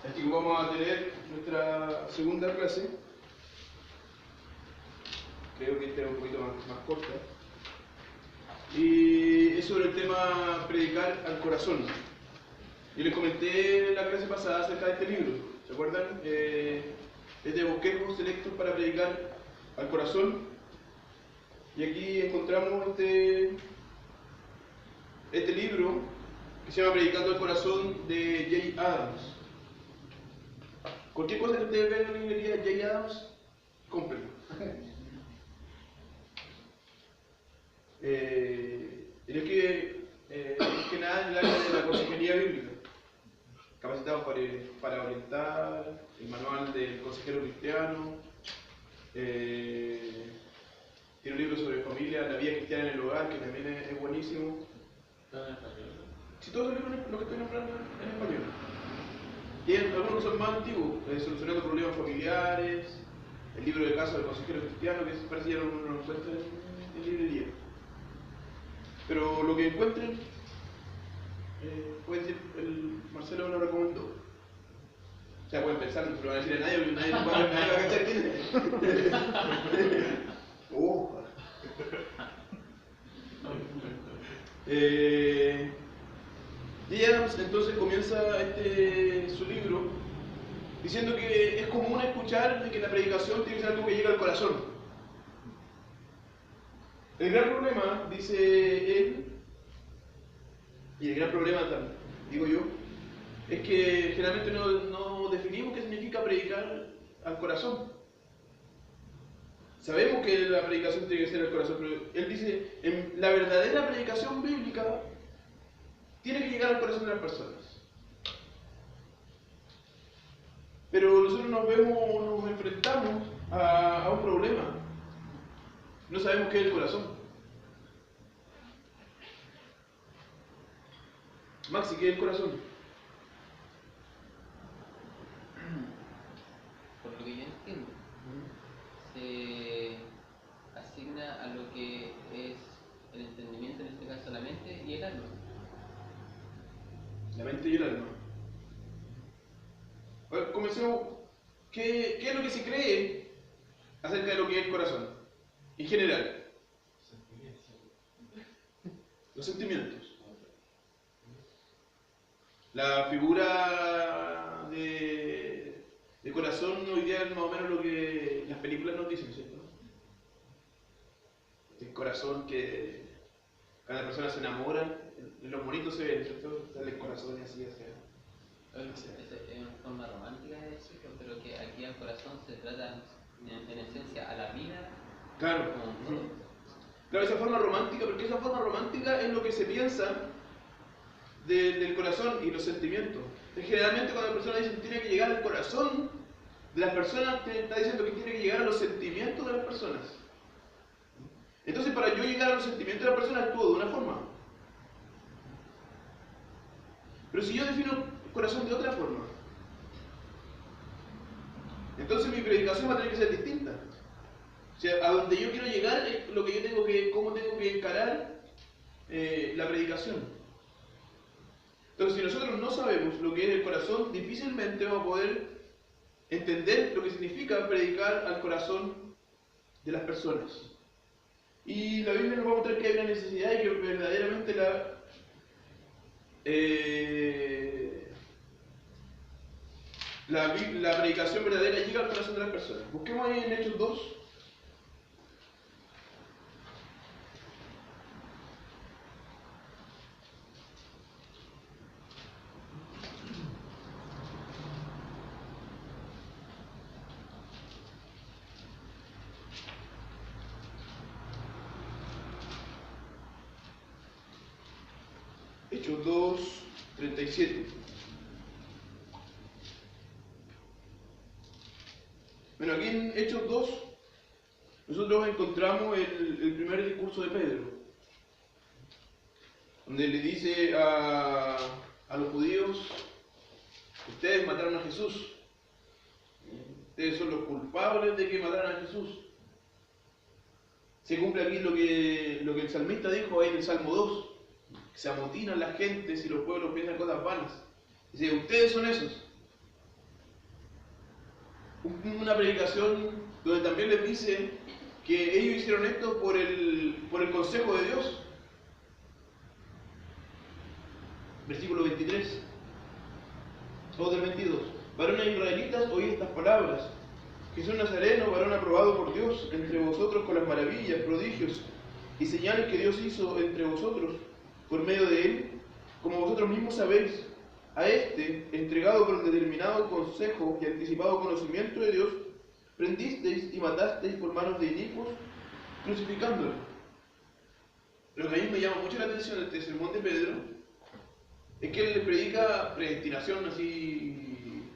Así que vamos a tener nuestra segunda clase. Creo que esta es un poquito más corta. Y es sobre el tema predicar al corazón. Yo les comenté en la clase pasada acerca de este libro. ¿Se acuerdan? Es de Bosquejos Selectos para predicar al corazón. Y aquí encontramos este libro que se llama Predicando al corazón de Jay Adams. Cualquier cosa que ustedes vean en la librería de Jay Adams, cómprenlo. Él escribe más que nada en el área de la consejería bíblica, capacitados para orientar, el manual del consejero cristiano, tiene un libro sobre familia, la vida cristiana en el hogar, que también es buenísimo. ¿Todo en español? Si todos los libros los que estoy nombrando en español. Y algunos que son más antiguos, Solucionando Problemas Familiares, el libro de caso del consejero cristiano, que parece que ya no lo encuentran en librería. Pero lo que encuentren, pueden decir, Marcelo lo recomendó. O sea, pueden pensarlo, pero van a decir a nadie, porque nadie va a cachar quién es. Y Adams entonces comienza su libro diciendo que es común escuchar de que la predicación tiene que ser algo que llega al corazón. El gran problema, dice él, y el gran problema también, digo yo, es que generalmente no definimos qué significa predicar al corazón. Sabemos que la predicación tiene que ser al corazón, pero él dice, la verdadera predicación bíblica tiene que llegar al corazón de las personas. Pero nosotros nos enfrentamos a un problema. No sabemos qué es el corazón. Maxi, ¿qué es el corazón? Por lo que yo entiendo, se asigna a lo que es el entendimiento, en este caso la mente y el alma. La mente y el alma. Bueno, comencemos. ¿Qué es lo que se cree acerca de lo que es el corazón? En general. Los sentimientos. La figura de corazón hoy día es más o menos lo que las películas nos dicen, ¿cierto? El corazón que cada persona se enamora, en los bonitos se ven, ¿cierto? El corazón y así, así. Esa es una forma romántica de decirlo, pero que aquí al corazón se trata en esencia a la vida. Claro. Claro, esa forma romántica, porque esa forma romántica es lo que se piensa del corazón y los sentimientos. Generalmente cuando la persona dice que tiene que llegar al corazón de las personas, te está diciendo que tiene que llegar a los sentimientos de las personas. Entonces, para yo llegar a los sentimientos de las personas, actúo de una forma. Pero si yo defino el corazón de otra forma, entonces mi predicación va a tener que ser distinta. O sea, a donde yo quiero llegar es lo que yo tengo que, cómo tengo que encarar la predicación. Entonces, si nosotros no sabemos lo que es el corazón, difícilmente vamos a poder entender lo que significa predicar al corazón de las personas. Y la Biblia nos va a mostrar que hay una necesidad y que verdaderamente la predicación verdadera llega al corazón de las personas. Busquemos ahí en Hechos 2. Hechos 2, 37. Bueno, aquí en Hechos 2 nosotros encontramos el primer discurso de Pedro, donde le dice a los judíos: ustedes mataron a Jesús, ustedes son los culpables de que mataran a Jesús. Se cumple aquí lo que el salmista dijo ahí en el Salmo 2. Se amotinan las gentes y los pueblos piensan cosas vanas. Dice, ustedes son esos. una predicación donde también les dice que ellos hicieron esto por el consejo de Dios. Versículo 23 o del 22. Varones israelitas, oí estas palabras. Jesús Nazareno, varón aprobado por Dios entre vosotros con las maravillas, prodigios y señales que Dios hizo entre vosotros por medio de él, como vosotros mismos sabéis. A este, entregado por el determinado consejo y anticipado conocimiento de Dios, prendisteis y matasteis por manos de inicuos, crucificándolo. Lo que a mí me llama mucho la atención de este sermón de Pedro es que él le predica predestinación así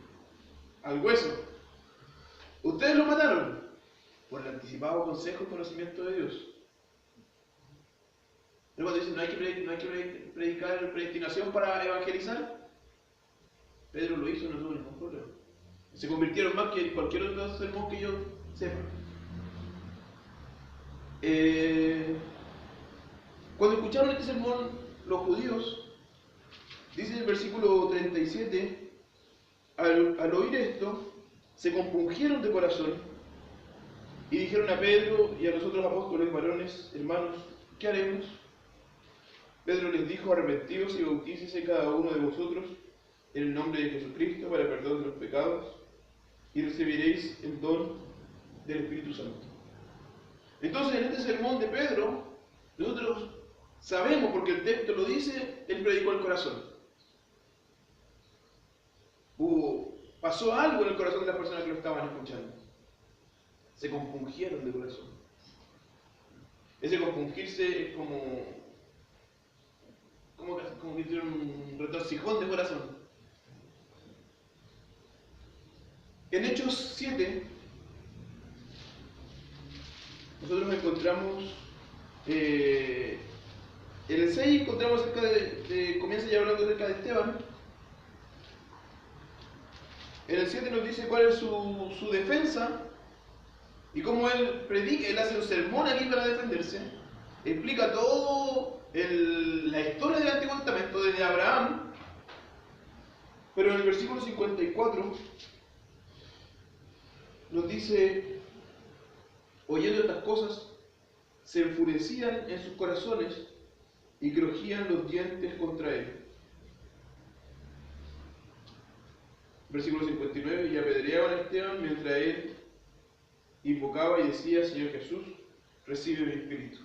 al hueso. Ustedes lo mataron por el anticipado consejo y conocimiento de Dios. Luego dice, no hay que predicar predestinación para evangelizar. Pedro lo hizo, no tuvo ningún problema. Se convirtieron más que cualquier otro sermón que yo sepa. Cuando escucharon este sermón, los judíos, dice el versículo 37, al oír esto, se compungieron de corazón y dijeron a Pedro y a los otros apóstoles, varones, hermanos, ¿qué haremos? Pedro les dijo, arrepentíos y bautícese cada uno de vosotros en el nombre de Jesucristo para el perdón de los pecados y recibiréis el don del Espíritu Santo. Entonces, en este sermón de Pedro, nosotros sabemos, porque el texto lo dice, él predicó el corazón. Pasó algo en el corazón de las personas que lo estaban escuchando. Se compungieron de corazón. Ese compungirse es como que hicieron un retorcijón de corazón. En Hechos 7, nosotros encontramos, en el 6 encontramos acerca comienza ya hablando acerca de Esteban. En el 7 nos dice cuál es su defensa y cómo él predica. Él hace un sermón aquí para defenderse. Explica todo la historia del Antiguo Testamento desde Abraham. Pero en el versículo 54 nos dice, oyendo estas cosas, se enfurecían en sus corazones y crujían los dientes contra él. Versículo 59, y apedreaban a Esteban mientras él invocaba y decía, Señor Jesús, recibe mi espíritu.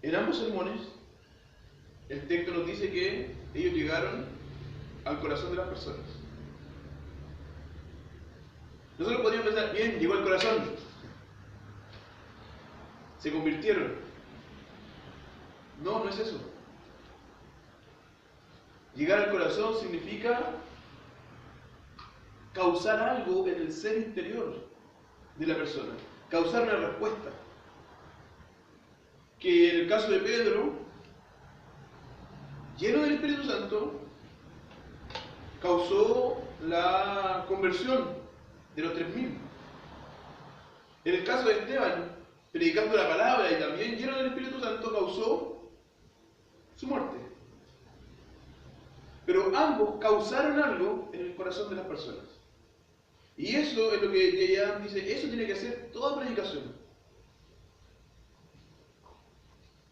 En ambos sermones, el texto nos dice que ellos llegaron al corazón de las personas. Nosotros podríamos pensar, bien, llegó al corazón, se convirtieron. No, no es eso. Llegar al corazón significa causar algo en el ser interior de la persona, causar una respuesta. Que en el caso de Pedro, lleno del Espíritu Santo, causó la conversión de los 3000. En el caso de Esteban, predicando la palabra y también lleno del Espíritu Santo, causó su muerte. Pero ambos causaron algo en el corazón de las personas. Y eso es lo que J.A. dice, eso tiene que ser toda predicación.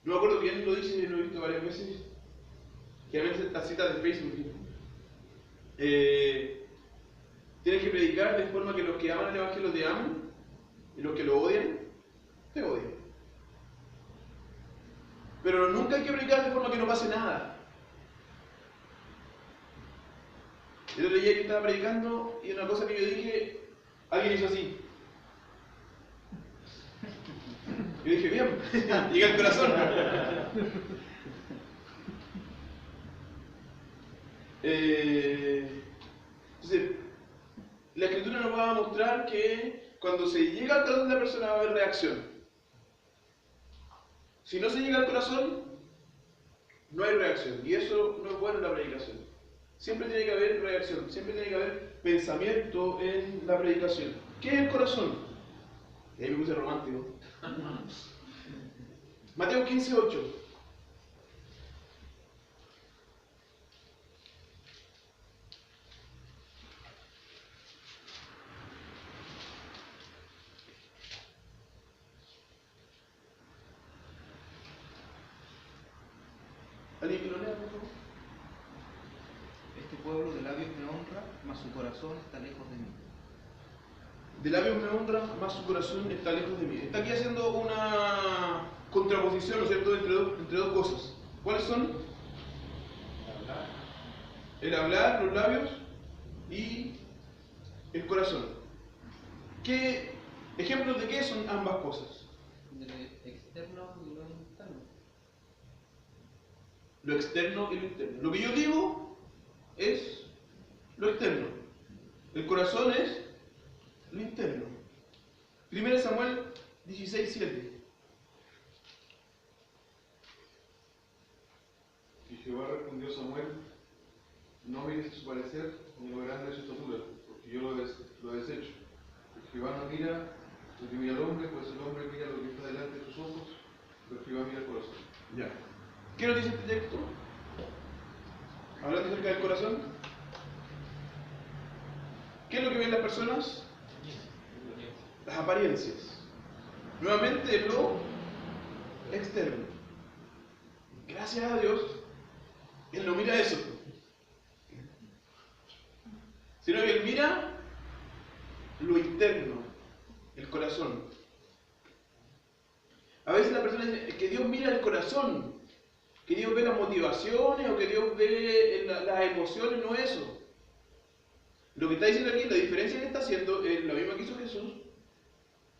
No me acuerdo quién lo dice, lo he visto varias veces, que a veces estas citas de Facebook. Tienes que predicar de forma que los que aman el Evangelio te amen y los que lo odian, te odian. Pero nunca hay que predicar de forma que no pase nada. El otro día que estaba predicando y una cosa que yo dije, alguien hizo así. Yo dije, bien, llega al corazón. Entonces, la Escritura nos va a mostrar que cuando se llega al corazón de la persona va a haber reacción. Si no se llega al corazón, no hay reacción. Y eso no es bueno en la predicación. Siempre tiene que haber reacción, siempre tiene que haber pensamiento en la predicación. ¿Qué es el corazón? Y ahí me puse romántico. Mateo 15:8. ¿Alguien que lo lea, por favor? Este pueblo de labios me honra, mas su corazón está lejos de mí. De labios me honra, mas su corazón está lejos de mí. Está aquí haciendo una contraposición, ¿no es cierto?, entre dos cosas. ¿Cuáles son? El hablar, los labios y el corazón. ¿Qué ejemplos de qué son ambas cosas? De lo externo y lo interno. Lo externo y lo interno. Lo que yo digo es lo externo. El corazón es lo interno. 1 Samuel 16:7. Y Jehová respondió a Samuel: no mires su parecer ni lo grande de su estatura, porque yo lo desecho. Porque Jehová no mira lo que mira el hombre, pues el hombre mira lo que está delante de sus ojos, pero Jehová mira el corazón. Ya. ¿Qué nos dice este texto? Hablando acerca del corazón. ¿Qué es lo que ven las personas? Las apariencias. Nuevamente lo externo. Gracias a Dios, Él no mira eso, sino que Él mira lo interno, el corazón. A veces la persona dice que Dios mira el corazón, que Dios ve las motivaciones o que Dios ve las emociones, no eso. Lo que está diciendo aquí, la diferencia que está haciendo es la misma que hizo Jesús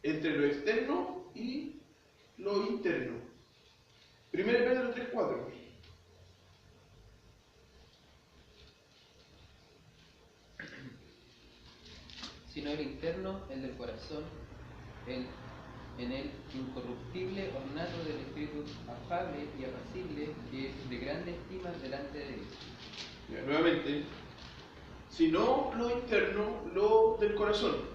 entre lo externo y lo interno. 1 Pedro 3:4. Sino el interno, el del corazón, en el incorruptible ornato del espíritu afable y apacible, que es de grande estima delante de Dios. Ya, nuevamente, sino lo interno, lo del corazón.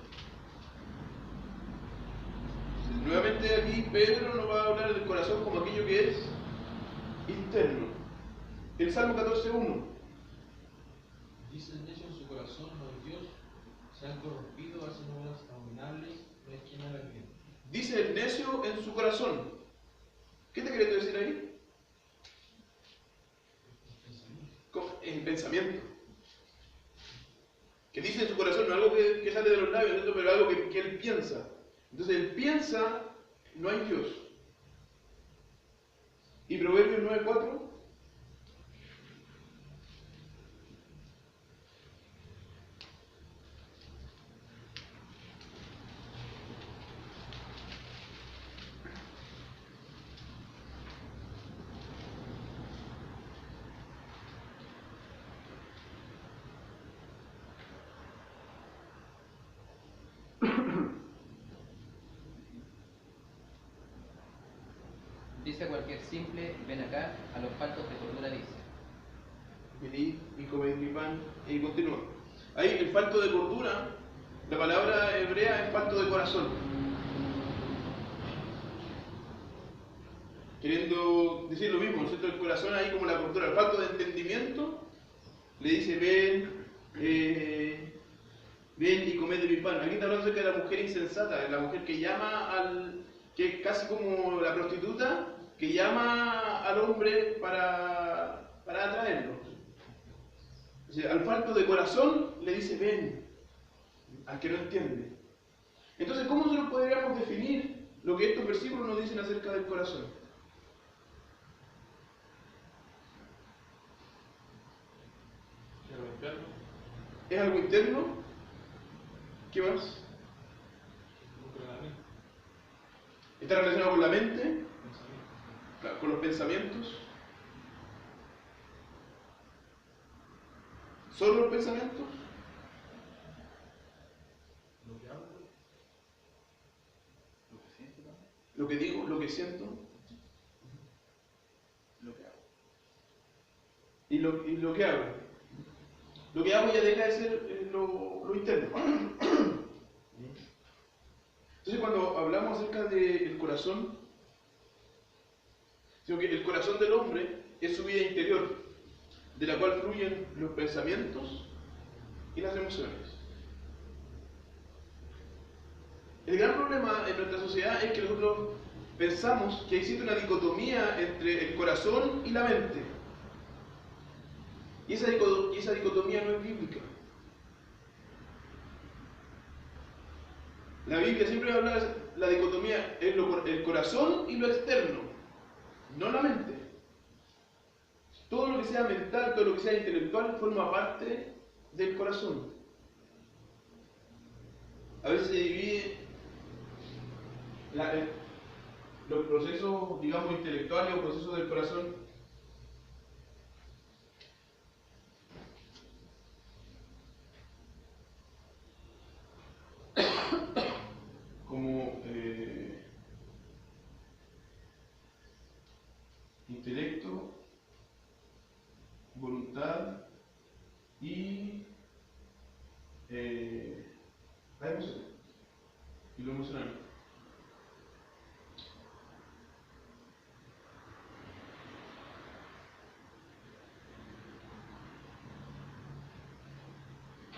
Nuevamente aquí Pedro nos va a hablar del corazón como aquello que es interno. El Salmo 14:1. Dice el necio en su corazón, no es Dios, se han corrompido, hacen obras abominables, no es quien haga bien. Dice el necio en su corazón. ¿Qué te querés decir ahí? En pensamiento. Que dice en su corazón, no algo que sale de los labios, ¿no? Pero algo que él piensa. Entonces él piensa, no hay Dios. Y Proverbios 9:4. Dice a cualquier simple, ven acá, a los faltos de cordura dice. Venid y comed mi pan, y continúa. Ahí el falto de cordura, la palabra hebrea es falto de corazón. Queriendo decir lo mismo, ¿no es cierto? El corazón ahí como la cordura, el falto de entendimiento, le dice ven y comed de mi pan. Aquí está hablando acerca de la mujer insensata, la mujer que llama que es casi como la prostituta, que llama al hombre para atraerlo. O sea, al falto de corazón le dice ven, al que no entiende. Entonces, ¿cómo nosotros podríamos definir lo que estos versículos nos dicen acerca del corazón? ¿Es algo interno? ¿Qué más? ¿Está relacionado con la mente? ¿Con los pensamientos? ¿Solo los pensamientos? Lo que hablo, Lo que siento también. ¿Lo que digo? ¿Lo que siento? Lo que hago. ¿Y lo que hago? Lo que hago ya deja de ser lo interno. Entonces, cuando hablamos acerca del corazón, sino que el corazón del hombre es su vida interior, de la cual fluyen los pensamientos y las emociones. El gran problema en nuestra sociedad es que nosotros pensamos que existe una dicotomía entre el corazón y la mente. Y esa dicotomía no es bíblica. La Biblia siempre habla de la dicotomía en el corazón y lo externo, no la mente. Todo lo que sea mental, todo lo que sea intelectual forma parte del corazón. A veces se divide los procesos, digamos, intelectuales o procesos del corazón como intelecto, voluntad y la emoción y lo emocional.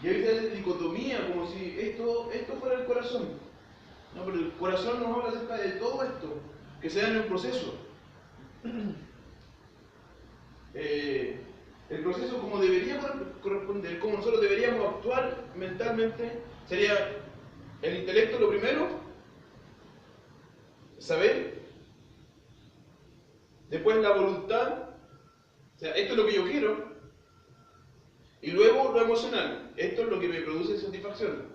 Y a veces hay dicotomía, como si esto fuera el corazón. No, pero el corazón nos habla acerca de todo esto, que se da en un proceso. El proceso como debería corresponder, como nosotros deberíamos actuar mentalmente, sería el intelecto lo primero, saber, después la voluntad, o sea, esto es lo que yo quiero, y luego lo emocional, esto es lo que me produce satisfacción,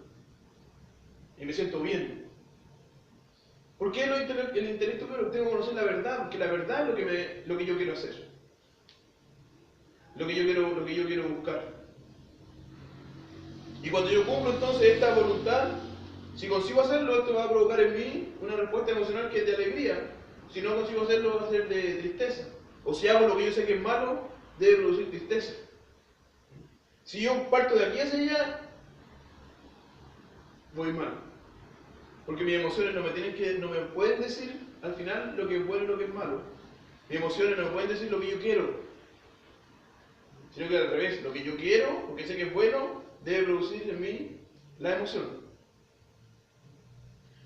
y me siento bien. ¿Por qué el intelecto primero? Tengo que conocer la verdad, porque la verdad es lo que yo quiero hacer. Lo que yo quiero buscar. Y cuando yo cumplo entonces esta voluntad, si consigo hacerlo, esto va a provocar en mí una respuesta emocional que es de alegría. Si no consigo hacerlo, va a ser de tristeza. O si hago lo que yo sé que es malo, debe producir tristeza. Si yo parto de aquí hacia allá, voy mal. Porque mis emociones no me pueden decir al final lo que es bueno y lo que es malo. Mis emociones no me pueden decir lo que yo quiero. Sino que al revés, lo que yo quiero, porque sé que es bueno, debe producir en mí la emoción.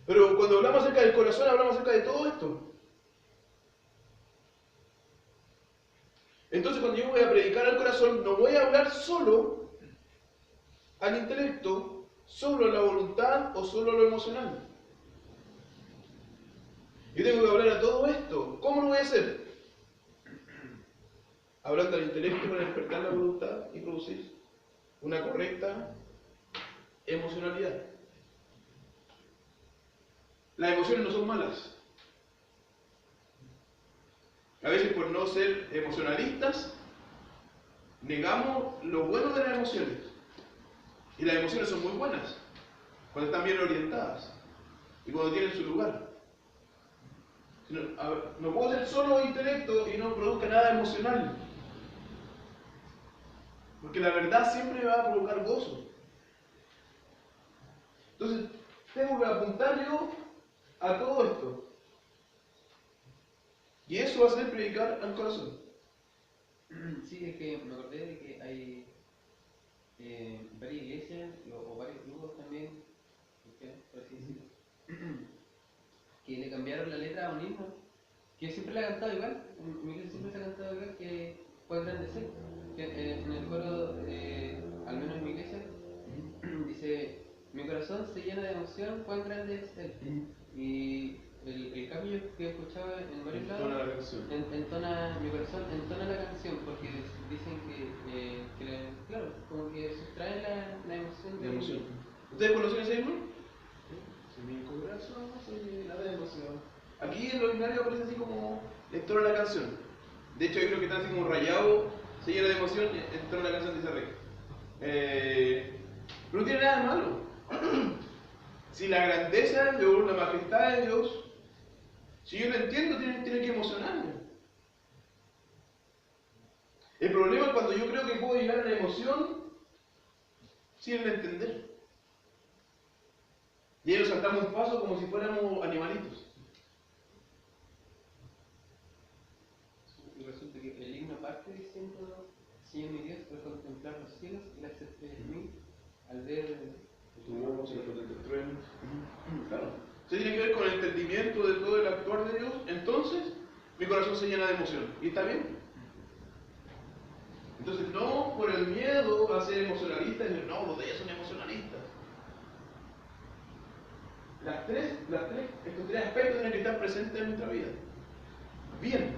Pero cuando hablamos acerca del corazón, hablamos acerca de todo esto. Entonces cuando yo voy a predicar al corazón, no voy a hablar solo al intelecto, solo a la voluntad o solo a lo emocional. Yo tengo que hablar a todo esto. ¿Cómo lo voy a hacer? Hablando al intelecto para despertar la voluntad y producir una correcta emocionalidad. Las emociones no son malas. A veces por no ser emocionalistas, negamos lo bueno de las emociones. Y las emociones son muy buenas, cuando están bien orientadas y cuando tienen su lugar. No puedo ser solo intelecto y no produzca nada emocional. Porque la verdad siempre va a provocar gozo. Entonces, tengo que apuntar yo a todo esto. Y eso va a ser predicar al corazón. Sí, es que me acordé de que hay varias iglesias o varios grupos también, por así decirlo, que le cambiaron la letra a un himno, que yo siempre la he cantado igual, en mi iglesia siempre se ha cantado igual, que cuán grande es Él. Que en el coro, al menos en mi iglesia, dice, mi corazón se llena de emoción, cuán grande es Él. Y el cambio que he escuchado en varios lados, entona mi corazón, entona la canción, porque dicen que claro, como que sustrae la emoción. La emoción. ¿Ustedes conocen ese himno? Si mi corazón se llena de emoción. Aquí en los himnarios aparece así como entona la canción. De hecho hay uno que está así como rayado, se llena de emoción, entona la canción dice rey. Pero no tiene nada de malo. Si la grandeza de Dios, la majestad de Dios, si yo lo entiendo, tiene que emocionarme. El problema es cuando yo creo que puedo llegar a la emoción sin entender. Y ahí nos saltamos un paso como si fuéramos animalitos. Y resulta que el himno parte diciendo, Señor mi Dios, al contemplar los cielos y las estrellas en mí, al ver Tu voz, el trueno. Claro. Se tiene que ver con el entendimiento de todo el actuar de Dios. Entonces, mi corazón se llena de emoción. ¿Y está bien? Entonces, no por el miedo a ser emocionalista, decir, no, los de ellos son emocionalistas. Estos tres aspectos tienen que estar presentes en nuestra vida. Bien.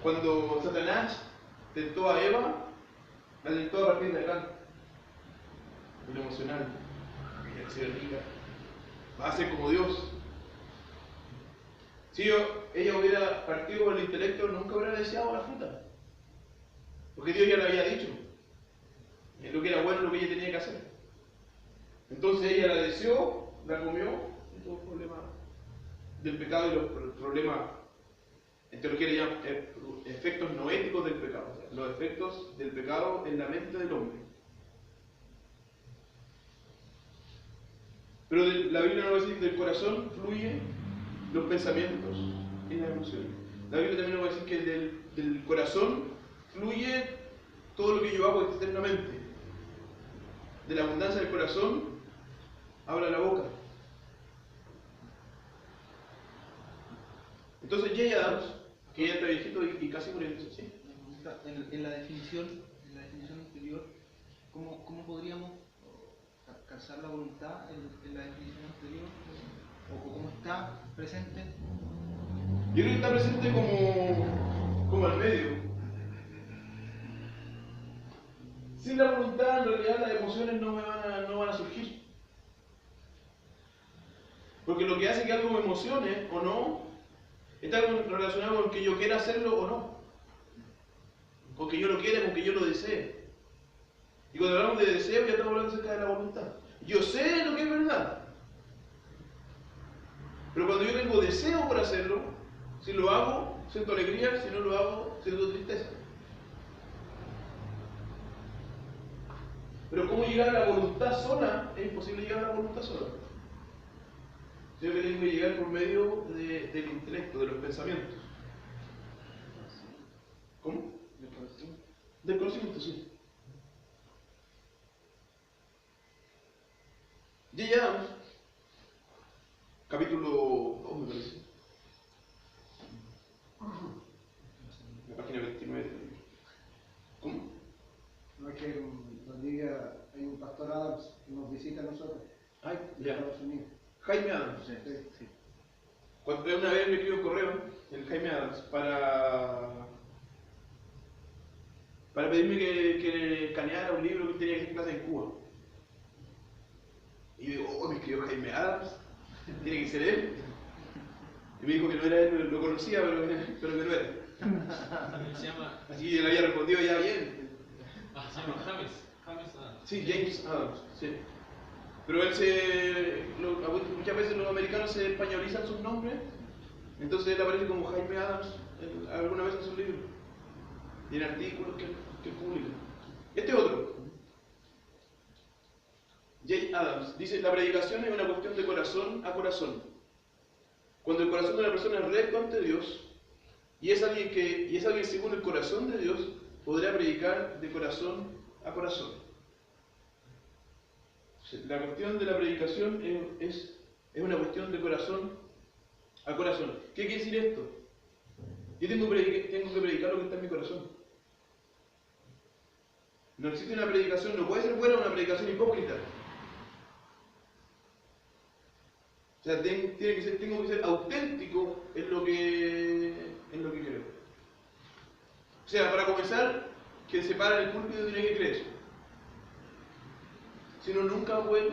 Cuando Satanás tentó a Eva, la tentó a partir de acá. Lo emocional. Ella ser rica. Va a ser como Dios. Si ella hubiera partido por el intelecto, nunca hubiera deseado la fruta. Porque Dios ya le había dicho. Es lo que era bueno, lo que ella tenía que hacer. Entonces ella la deseó, la comió, y tuvo problemas del pecado y los problemas, en teología le llaman efectos noéticos del pecado, o sea, los efectos del pecado en la mente del hombre. Pero la Biblia no va a decir que del corazón fluyen los pensamientos y las emociones. La Biblia también nos va a decir que del corazón fluye todo lo que yo hago externamente. De la abundancia del corazón habla la boca. Entonces Jay Adams, que ya está viejito y casi muriéndose, ¿sí? En la definición anterior, ¿cómo podríamos calzar la voluntad en la definición anterior? ¿O cómo está presente? Yo creo que está presente como al medio. Sin la voluntad, en realidad las emociones no van a surgir. Porque lo que hace que algo me emocione o no, está relacionado con que yo quiera hacerlo o no. Con que yo lo quiera, con que yo lo desee. Y cuando hablamos de deseo, ya estamos hablando acerca de la voluntad. Yo sé lo que es verdad. Pero cuando yo tengo deseo por hacerlo, si lo hago, siento alegría, si no lo hago, siento tristeza. Pero ¿cómo llegar a la voluntad sola? Es imposible llegar a la voluntad sola. Yo que tengo que llegar por medio del intelecto, de los pensamientos. ¿Cómo? Del conocimiento. Del conocimiento, sí. Jay Adams, capítulo 2, me parece. La página 29. ¿Cómo? No es que nos diga, hay un pastor Adams que nos visita a nosotros, Ay, de ya. Estados Unidos. Jaime Adams. Sí. Cuando una vez me escribió un correo, el Jaime Adams, para pedirme que escaneara un libro que tenía que hacer clase en Cuba. Y digo, oh, me escribió Jaime Adams, tiene que ser él. Y me dijo que no era él, lo conocía, pero que no era. Se llama, Así que le había respondido ya bien. se llama James Adams. Sí, James Adams, sí. Pero muchas veces los americanos se españolizan sus nombres, entonces él aparece como Jaime Adams alguna vez en sus libros y en artículos que publica. Este otro, Jay Adams, dice: la predicación es una cuestión de corazón a corazón. Cuando el corazón de una persona es recto ante Dios y es alguien según el corazón de Dios, podrá predicar de corazón a corazón. La cuestión de la predicación es una cuestión de corazón a corazón. ¿Qué quiere decir esto? Yo tengo que predicar lo que está en mi corazón. No existe una predicación, no puede ser buena una predicación hipócrita. O sea, tengo que ser auténtico en lo que creo. O sea, para comenzar, que se para en el púlpito tiene que creer. Si no, nunca puede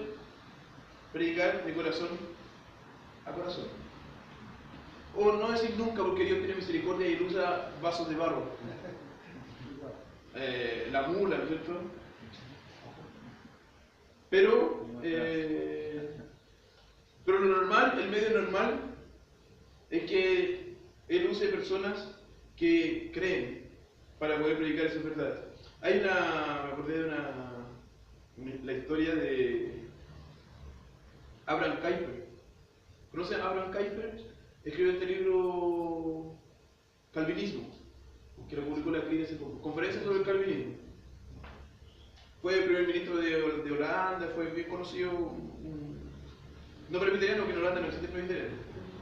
predicar de corazón a corazón. O no decir nunca, porque Dios tiene misericordia y Él usa vasos de barro. La mula, ¿no es cierto? Pero lo normal, el medio normal, es que Él use personas que creen para poder predicar esas verdades. Me acordé de la historia de Abraham Kuyper. ¿Conocen a Abraham Kuyper? Escribió este libro Calvinismo, que lo publicó la Iglesia hace poco. Conferencia sobre el calvinismo. Fue el primer ministro de Holanda, fue bien conocido, no presbiteriano, que en Holanda no existe presbiteriano,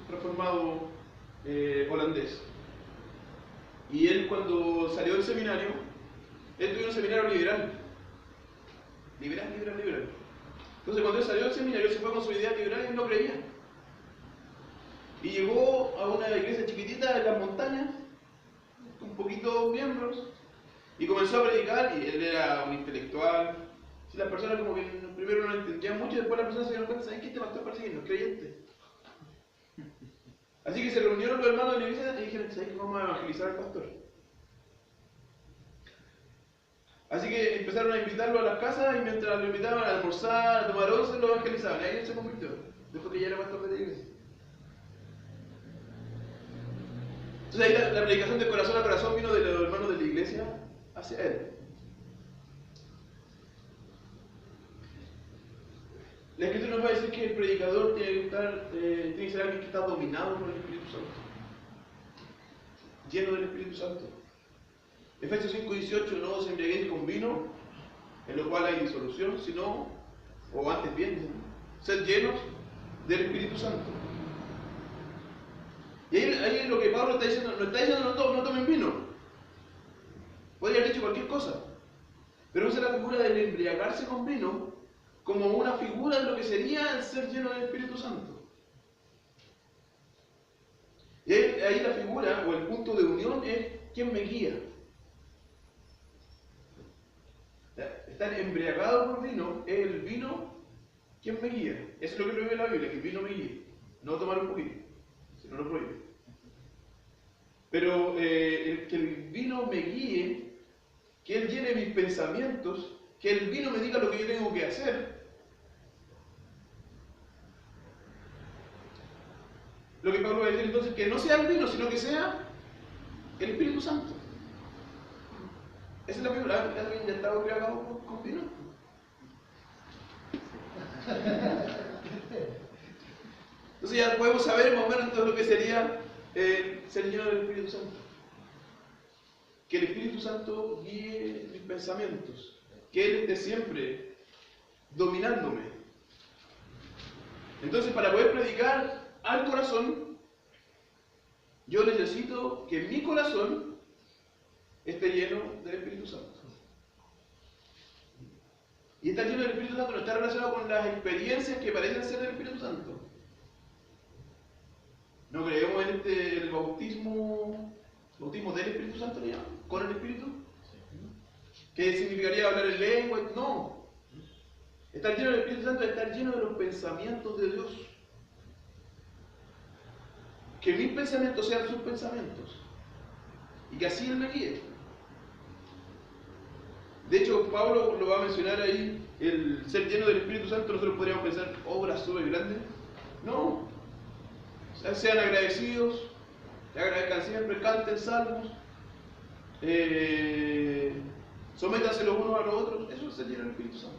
transformado holandés. Y él cuando salió del seminario, él tuvo un seminario liberal. Liberal. Entonces cuando él salió del seminario, se fue con su idea liberal y no creía. Y llegó a una iglesia chiquitita en las montañas, con poquitos miembros, y comenzó a predicar, y él era un intelectual. Si las personas como que primero no lo entendían mucho, y después las personas se dieron cuenta, ¿saben qué? Este pastor parece que no es creyente. Así que se reunieron los hermanos de la iglesia y dijeron, ¿sabes qué? Vamos a evangelizar al pastor. Así que empezaron a invitarlo a las casas, y mientras lo invitaban a almorzar, a tomar once, lo evangelizaban. Y ahí él se convirtió, después que ya era pastor de la iglesia. Entonces ahí la predicación de corazón a corazón vino de los hermanos de la iglesia hacia él. La Escritura nos va a decir que el predicador tiene que ser alguien que está dominado por el Espíritu Santo, lleno del Espíritu Santo. Efesios 5:18, no os embriaguéis con vino, en lo cual hay disolución, sino, o antes bien, sed llenos del Espíritu Santo. Y ahí es lo que Pablo está diciendo, no está diciendo no tomen vino. Podría haber dicho cualquier cosa, pero usa la figura del embriagarse con vino como una figura de lo que sería el ser lleno del Espíritu Santo. Y ahí la figura o el punto de unión es ¿quién me guía? Estar embriagado por vino es el vino ¿quién me guía? Eso es lo que prohíbe la Biblia, que el vino me guíe, no tomar un poquito, si no lo prohíbe. Pero que el vino me guíe, que él llene mis pensamientos, que el vino me diga lo que yo tengo que hacer. Lo que Pablo va a decir entonces, que no sea el vino, sino que sea el Espíritu Santo. Esa es la figura. ¿Alguien ya estaba embriagado con vino? Entonces ya podemos saber más o menos todo lo que sería ser lleno del Espíritu Santo. Que el Espíritu Santo guíe mis pensamientos, que Él esté siempre dominándome. Entonces, para poder predicar al corazón, yo necesito que mi corazón esté lleno del Espíritu Santo. Y estar lleno del Espíritu Santo no está relacionado con las experiencias que parecen ser del Espíritu Santo. No creemos en el bautismo del Espíritu Santo, ¿le llaman? ¿Con el Espíritu? ¿Qué significaría hablar en lengua? No. Estar lleno del Espíritu Santo es estar lleno de los pensamientos de Dios. Que mis pensamientos sean sus pensamientos. Y que así Él me guíe. De hecho, Pablo lo va a mencionar ahí, el ser lleno del Espíritu Santo. Nosotros podríamos pensar, obras súper grandes. No. Sean agradecidos, que agradezcan siempre, canten salmos, sométanse los unos a los otros. Eso es ser lleno del Espíritu Santo.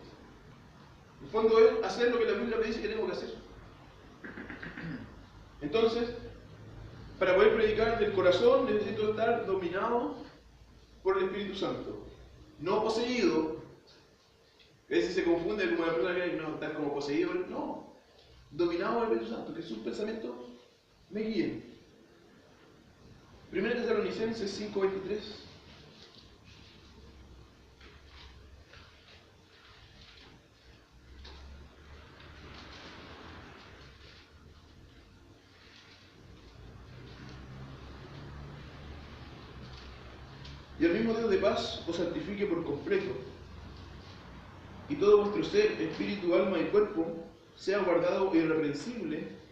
En el fondo es hacer lo que la Biblia me dice que tengo que hacer. Entonces, para poder predicar del corazón necesito estar dominado por el Espíritu Santo, no poseído. A veces se confunde como la persona que no estar como poseído, no, dominado por el Espíritu Santo, que sus pensamientos me guíen. 1 Tesalonicenses 5:23. Y el mismo Dios de paz os santifique por completo, y todo vuestro ser, espíritu, alma y cuerpo sea guardado irreprensible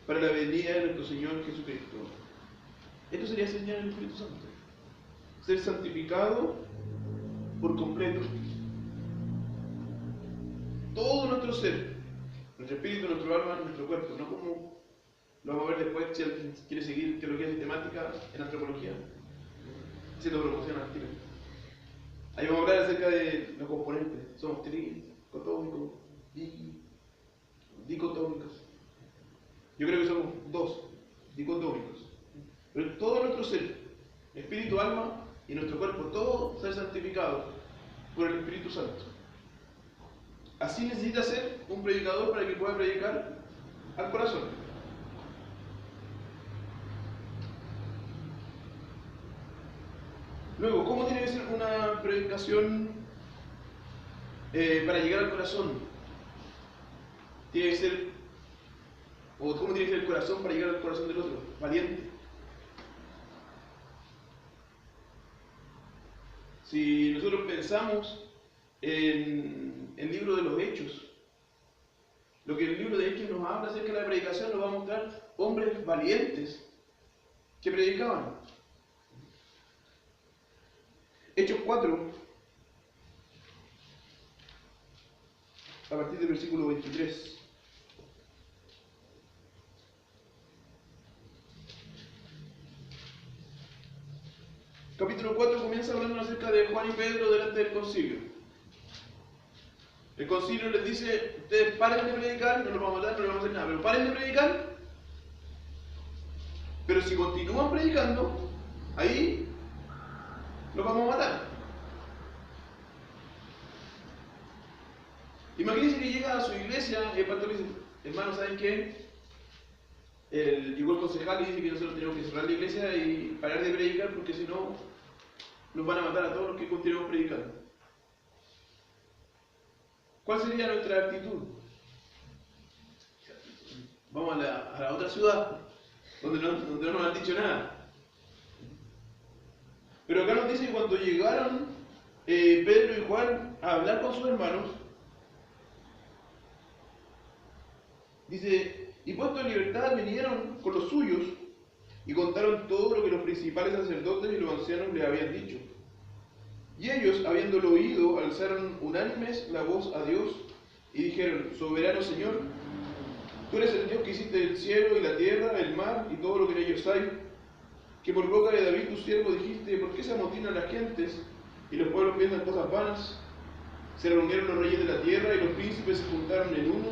para la venida de nuestro Señor Jesucristo. Esto sería señal del Espíritu Santo. Ser santificado por completo. Todo nuestro ser, nuestro espíritu, nuestro alma, nuestro cuerpo, no como lo vamos a ver después si alguien quiere seguir teología sistemática en antropología, haciendo promoción al tiro. Ahí vamos a hablar acerca de los componentes. Somos tricotómicos, dicotómicos. Yo creo que somos dos, dicotómicos. Pero todo nuestro ser, espíritu, alma y nuestro cuerpo, todo ser santificado por el Espíritu Santo. Así necesita ser un predicador para que pueda predicar al corazón. Luego, ¿cómo tiene que ser una predicación para llegar al corazón? Tiene que ser, o ¿cómo tiene que ser el corazón para llegar al corazón del otro? Valiente. Si nosotros pensamos en el libro de los Hechos, lo que el libro de Hechos nos habla acerca de la predicación nos va a mostrar hombres valientes que predicaban. Hechos 4, a partir del versículo 23. Capítulo 4 comienza hablando acerca de Juan y Pedro delante del concilio. El concilio les dice, ustedes paren de predicar, no los vamos a matar, no les vamos a hacer nada, pero paren de predicar. Pero si continúan predicando, ahí los vamos a matar. Imagínense que llega a su iglesia y el pastor le dice, hermano, ¿saben qué? Llegó el concejal y dice que nosotros tenemos que cerrar la iglesia y parar de predicar porque si no nos van a matar a todos los que continuemos predicando. ¿Cuál sería nuestra actitud? Vamos a la otra ciudad donde no nos han dicho nada. Pero acá nos dice que cuando llegaron Pedro y Juan a hablar con sus hermanos, dice, y puesto en libertad vinieron con los suyos y contaron todo lo que los principales sacerdotes y los ancianos le habían dicho. Y ellos, habiéndolo oído, alzaron unánimes la voz a Dios y dijeron, soberano Señor, tú eres el Dios que hiciste el cielo y la tierra, el mar y todo lo que en ellos hay, que por boca de David tu siervo dijiste, ¿por qué se amotinan las gentes y los pueblos piensan cosas vanas? Se reunieron los reyes de la tierra y los príncipes se juntaron en uno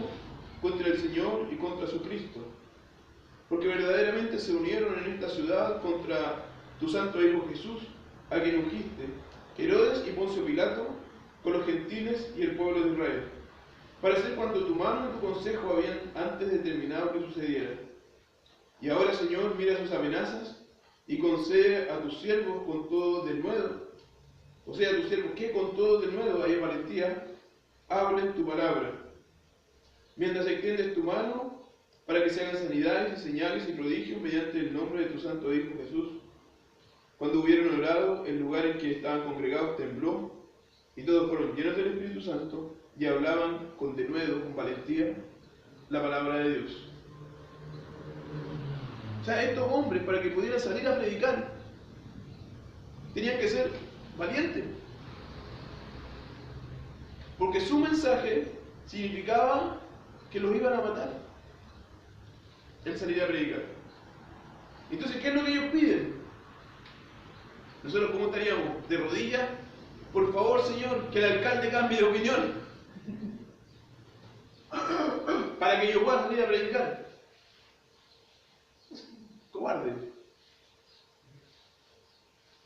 contra el Señor y contra su Cristo, porque verdaderamente se unieron en esta ciudad contra tu santo Hijo Jesús, a quien ungiste, Herodes y Poncio Pilato, con los gentiles y el pueblo de Israel, para hacer cuanto tu mano y tu consejo habían antes determinado que sucediera. Y ahora, Señor, mira sus amenazas y concede a tus siervos con todo denuedo, o sea, a tus siervos que con todo denuedo haya valentía, hablen tu palabra, mientras extiendes tu mano para que se hagan sanidades y señales y prodigios mediante el nombre de tu santo Hijo Jesús. Cuando hubieron orado, el lugar en que estaban congregados tembló, y todos fueron llenos del Espíritu Santo y hablaban con denuedo, con valentía, la palabra de Dios. O sea, estos hombres, para que pudieran salir a predicar, tenían que ser valientes. Porque su mensaje significaba que los iban a matar el salir a predicar. Entonces, ¿qué es lo que ellos piden? Nosotros, ¿cómo estaríamos? De rodillas, por favor, Señor, que el alcalde cambie de opinión para que yo pueda salir a predicar. Cobarde.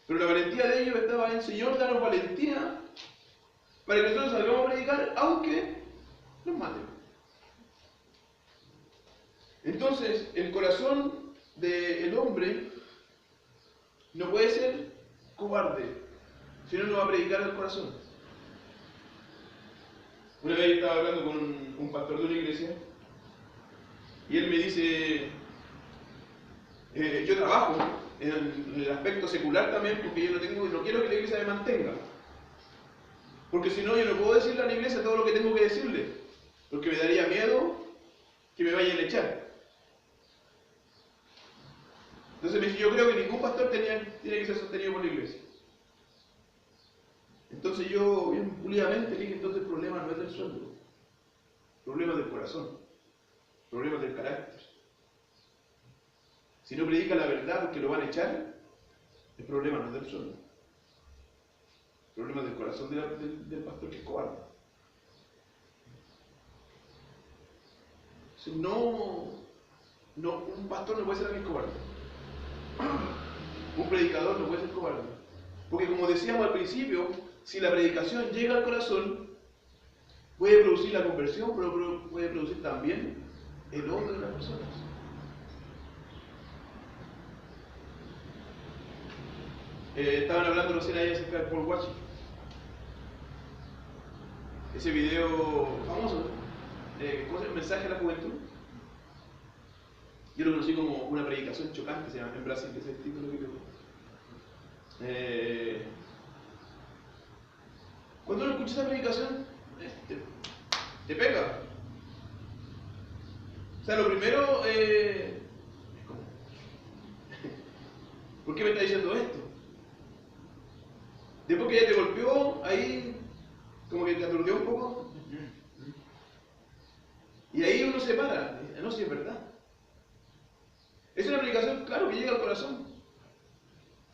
Pero la valentía de ellos estaba en, Señor, danos valentía para que nosotros salgamos a predicar, aunque nos maten. Entonces, el corazón del hombre no puede ser cobarde, si no, no va a predicar al corazón. Una vez estaba hablando con un pastor de una iglesia y él me dice, yo trabajo en el aspecto secular también porque yo no quiero que la iglesia me mantenga. Porque si no, yo no puedo decirle a la iglesia todo lo que tengo que decirle, porque me daría miedo que me vayan a echar. Entonces me dice, yo creo que ningún pastor tiene que ser sostenido por la iglesia. Entonces yo, bien pulidamente, le dije, entonces el problema no es del sueldo, el problema es del corazón, el problema es del carácter. Si no predica la verdad porque lo van a echar, el problema no es del sueldo. El problema es del corazón del pastor, que es cobarde. Un pastor no puede ser alguien cobarde. Un predicador no puede ser cobarde. Porque como decíamos al principio, si la predicación llega al corazón, puede producir la conversión, pero puede producir también el odio de las personas. Estaban hablando recién ahí acerca de Paul Watson. Ese video famoso, ¿cómo se llama? Mensaje a la juventud. Yo lo conocí como una predicación chocante, se llama en Brasil, que es el título que tengo. Cuando uno escucha esa predicación, te pega. O sea, lo primero es como, ¿por qué me está diciendo esto? Después que ya te golpeó, ahí como que te aturdió un poco. Y ahí uno se para. No, si es verdad. Es una predicación, claro, que llega al corazón.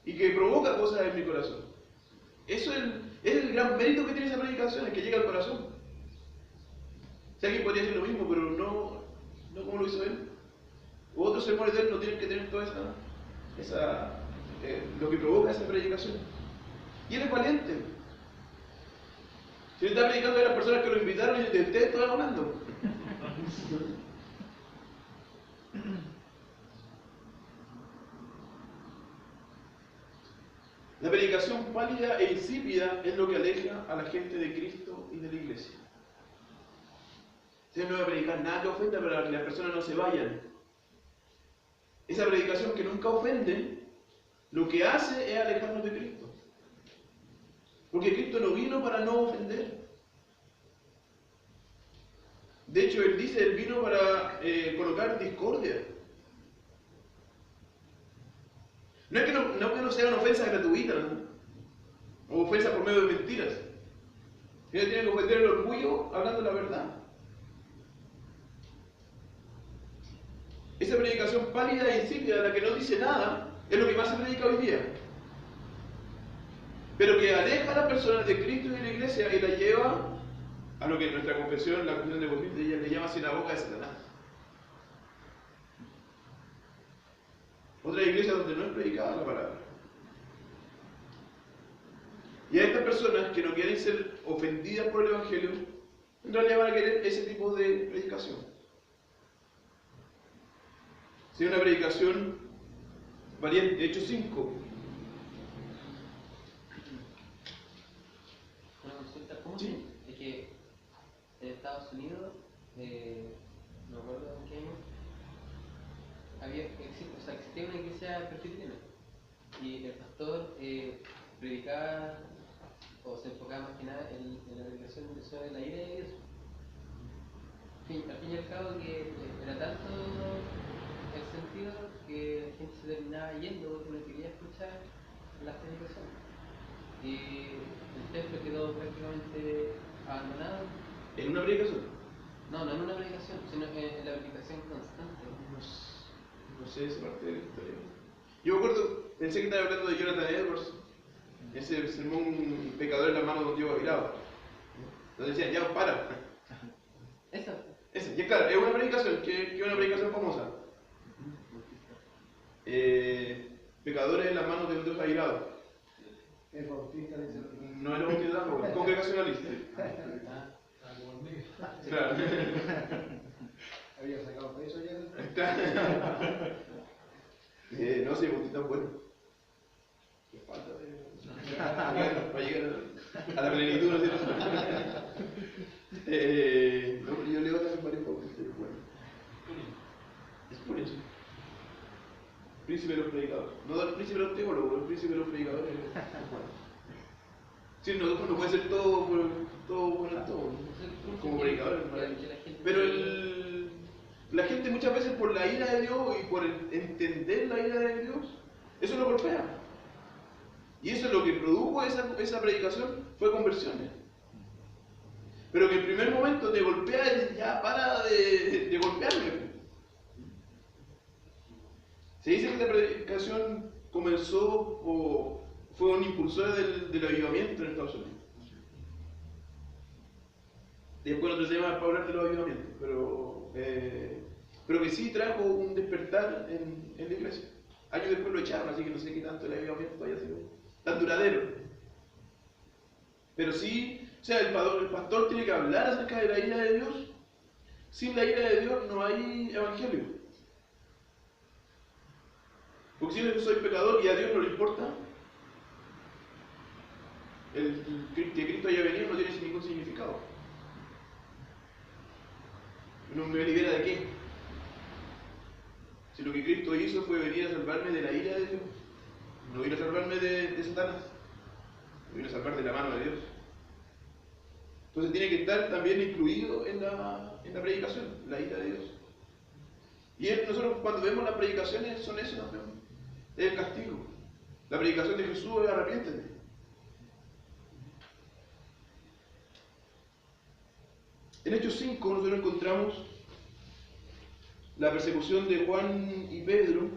Y que provoca cosas en mi corazón. Eso es el gran mérito que tiene esa predicación, es que llega al corazón. Si alguien podría hacer lo mismo, pero no como lo hizo él. U otros sermones de él no tienen que tener toda lo que provoca esa predicación. Y él es valiente. Si él está predicando a las personas que lo invitaron y de ustedes están hablando. La predicación pálida e insípida es lo que aleja a la gente de Cristo y de la iglesia. Usted no va a predicar nada que ofenda para que las personas no se vayan. Esa predicación que nunca ofende, lo que hace es alejarnos de Cristo. Porque Cristo no vino para no ofender. De hecho, Él dice, Él vino para colocar discordia. No es que no sean ofensas gratuitas, ¿no? O ofensas por medio de mentiras. Ellos tienen que ofender el orgullo hablando la verdad. Esa predicación pálida e insípida, la que no dice nada, es lo que más se predica hoy día. Pero que aleja a las personas de Cristo y de la iglesia y la lleva a lo que en nuestra confesión, la confesión de Bautista, ella le llama sinagoga de Satanás. Otra iglesia donde no es predicada la palabra. Y a estas personas que no quieren ser ofendidas por el Evangelio, en realidad van a querer ese tipo de predicación. Si una predicación variante, Hechos 5. Una consulta, ¿cómo Sí. es que en Estados Unidos, no recuerdo en qué año, existía una iglesia presbiteriana y el pastor predicaba o se enfocaba más que nada en la predicación sobre la ira de Dios. Al fin y al cabo que era tanto el sentido que la gente se terminaba yendo porque no quería escuchar las predicaciones. Y el templo quedó prácticamente abandonado. ¿En una predicación? No en una predicación, sino en la predicación constante. No sé esa parte de la historia. Yo me acuerdo, pensé que estaba hablando de Jonathan Edwards, ese sermón pecador en la mano de Dios airado. Donde decían, ya para. Esa. Y claro, es una predicación, que es una predicación famosa. Pecadores en las manos de un Dios airado. El bautista dice. No era bautista, no, congregacionalista. Claro. Había sacado peso ya. No sé, bautista es bueno. Le falta para llegar a la plenitud, ¿no es cierto? No, yo leo también varios bautistas, es bueno. Es por eso. Príncipe de los predicadores. No el príncipe de los teólogos, el príncipe de los predicadores es bueno. Sí, no puede ser todo bueno en todo, como predicadores. Pero la gente muchas veces por la ira de Dios y por entender la ira de Dios, eso lo golpea. Y eso es lo que produjo esa predicación, fue conversiones. Pero que en primer momento te golpea y dices, ya para de golpearme. Se dice que la predicación comenzó o fue un impulsor del avivamiento en Estados Unidos. Después otro tema para hablar de los avivamientos, pero que sí trajo un despertar en la iglesia. Años después lo echaron, así que no sé qué tanto el avivamiento haya sido tan duradero. Pero sí, o sea, el pastor tiene que hablar acerca de la ira de Dios. Sin la ira de Dios no hay evangelio. Porque si yo soy pecador y a Dios no le importa, que Cristo haya venido no tiene ningún significado. ¿No me libera de qué? Si lo que Cristo hizo fue venir a salvarme de la ira de Dios, no vino a salvarme de Satanás, no vino a salvar de la mano de Dios. Entonces tiene que estar también incluido en la predicación, la ira de Dios. Y nosotros cuando vemos las predicaciones son eso también, es el castigo. La predicación de Jesús es arrepiéntete. En Hechos 5 nosotros encontramos la persecución de Juan y Pedro.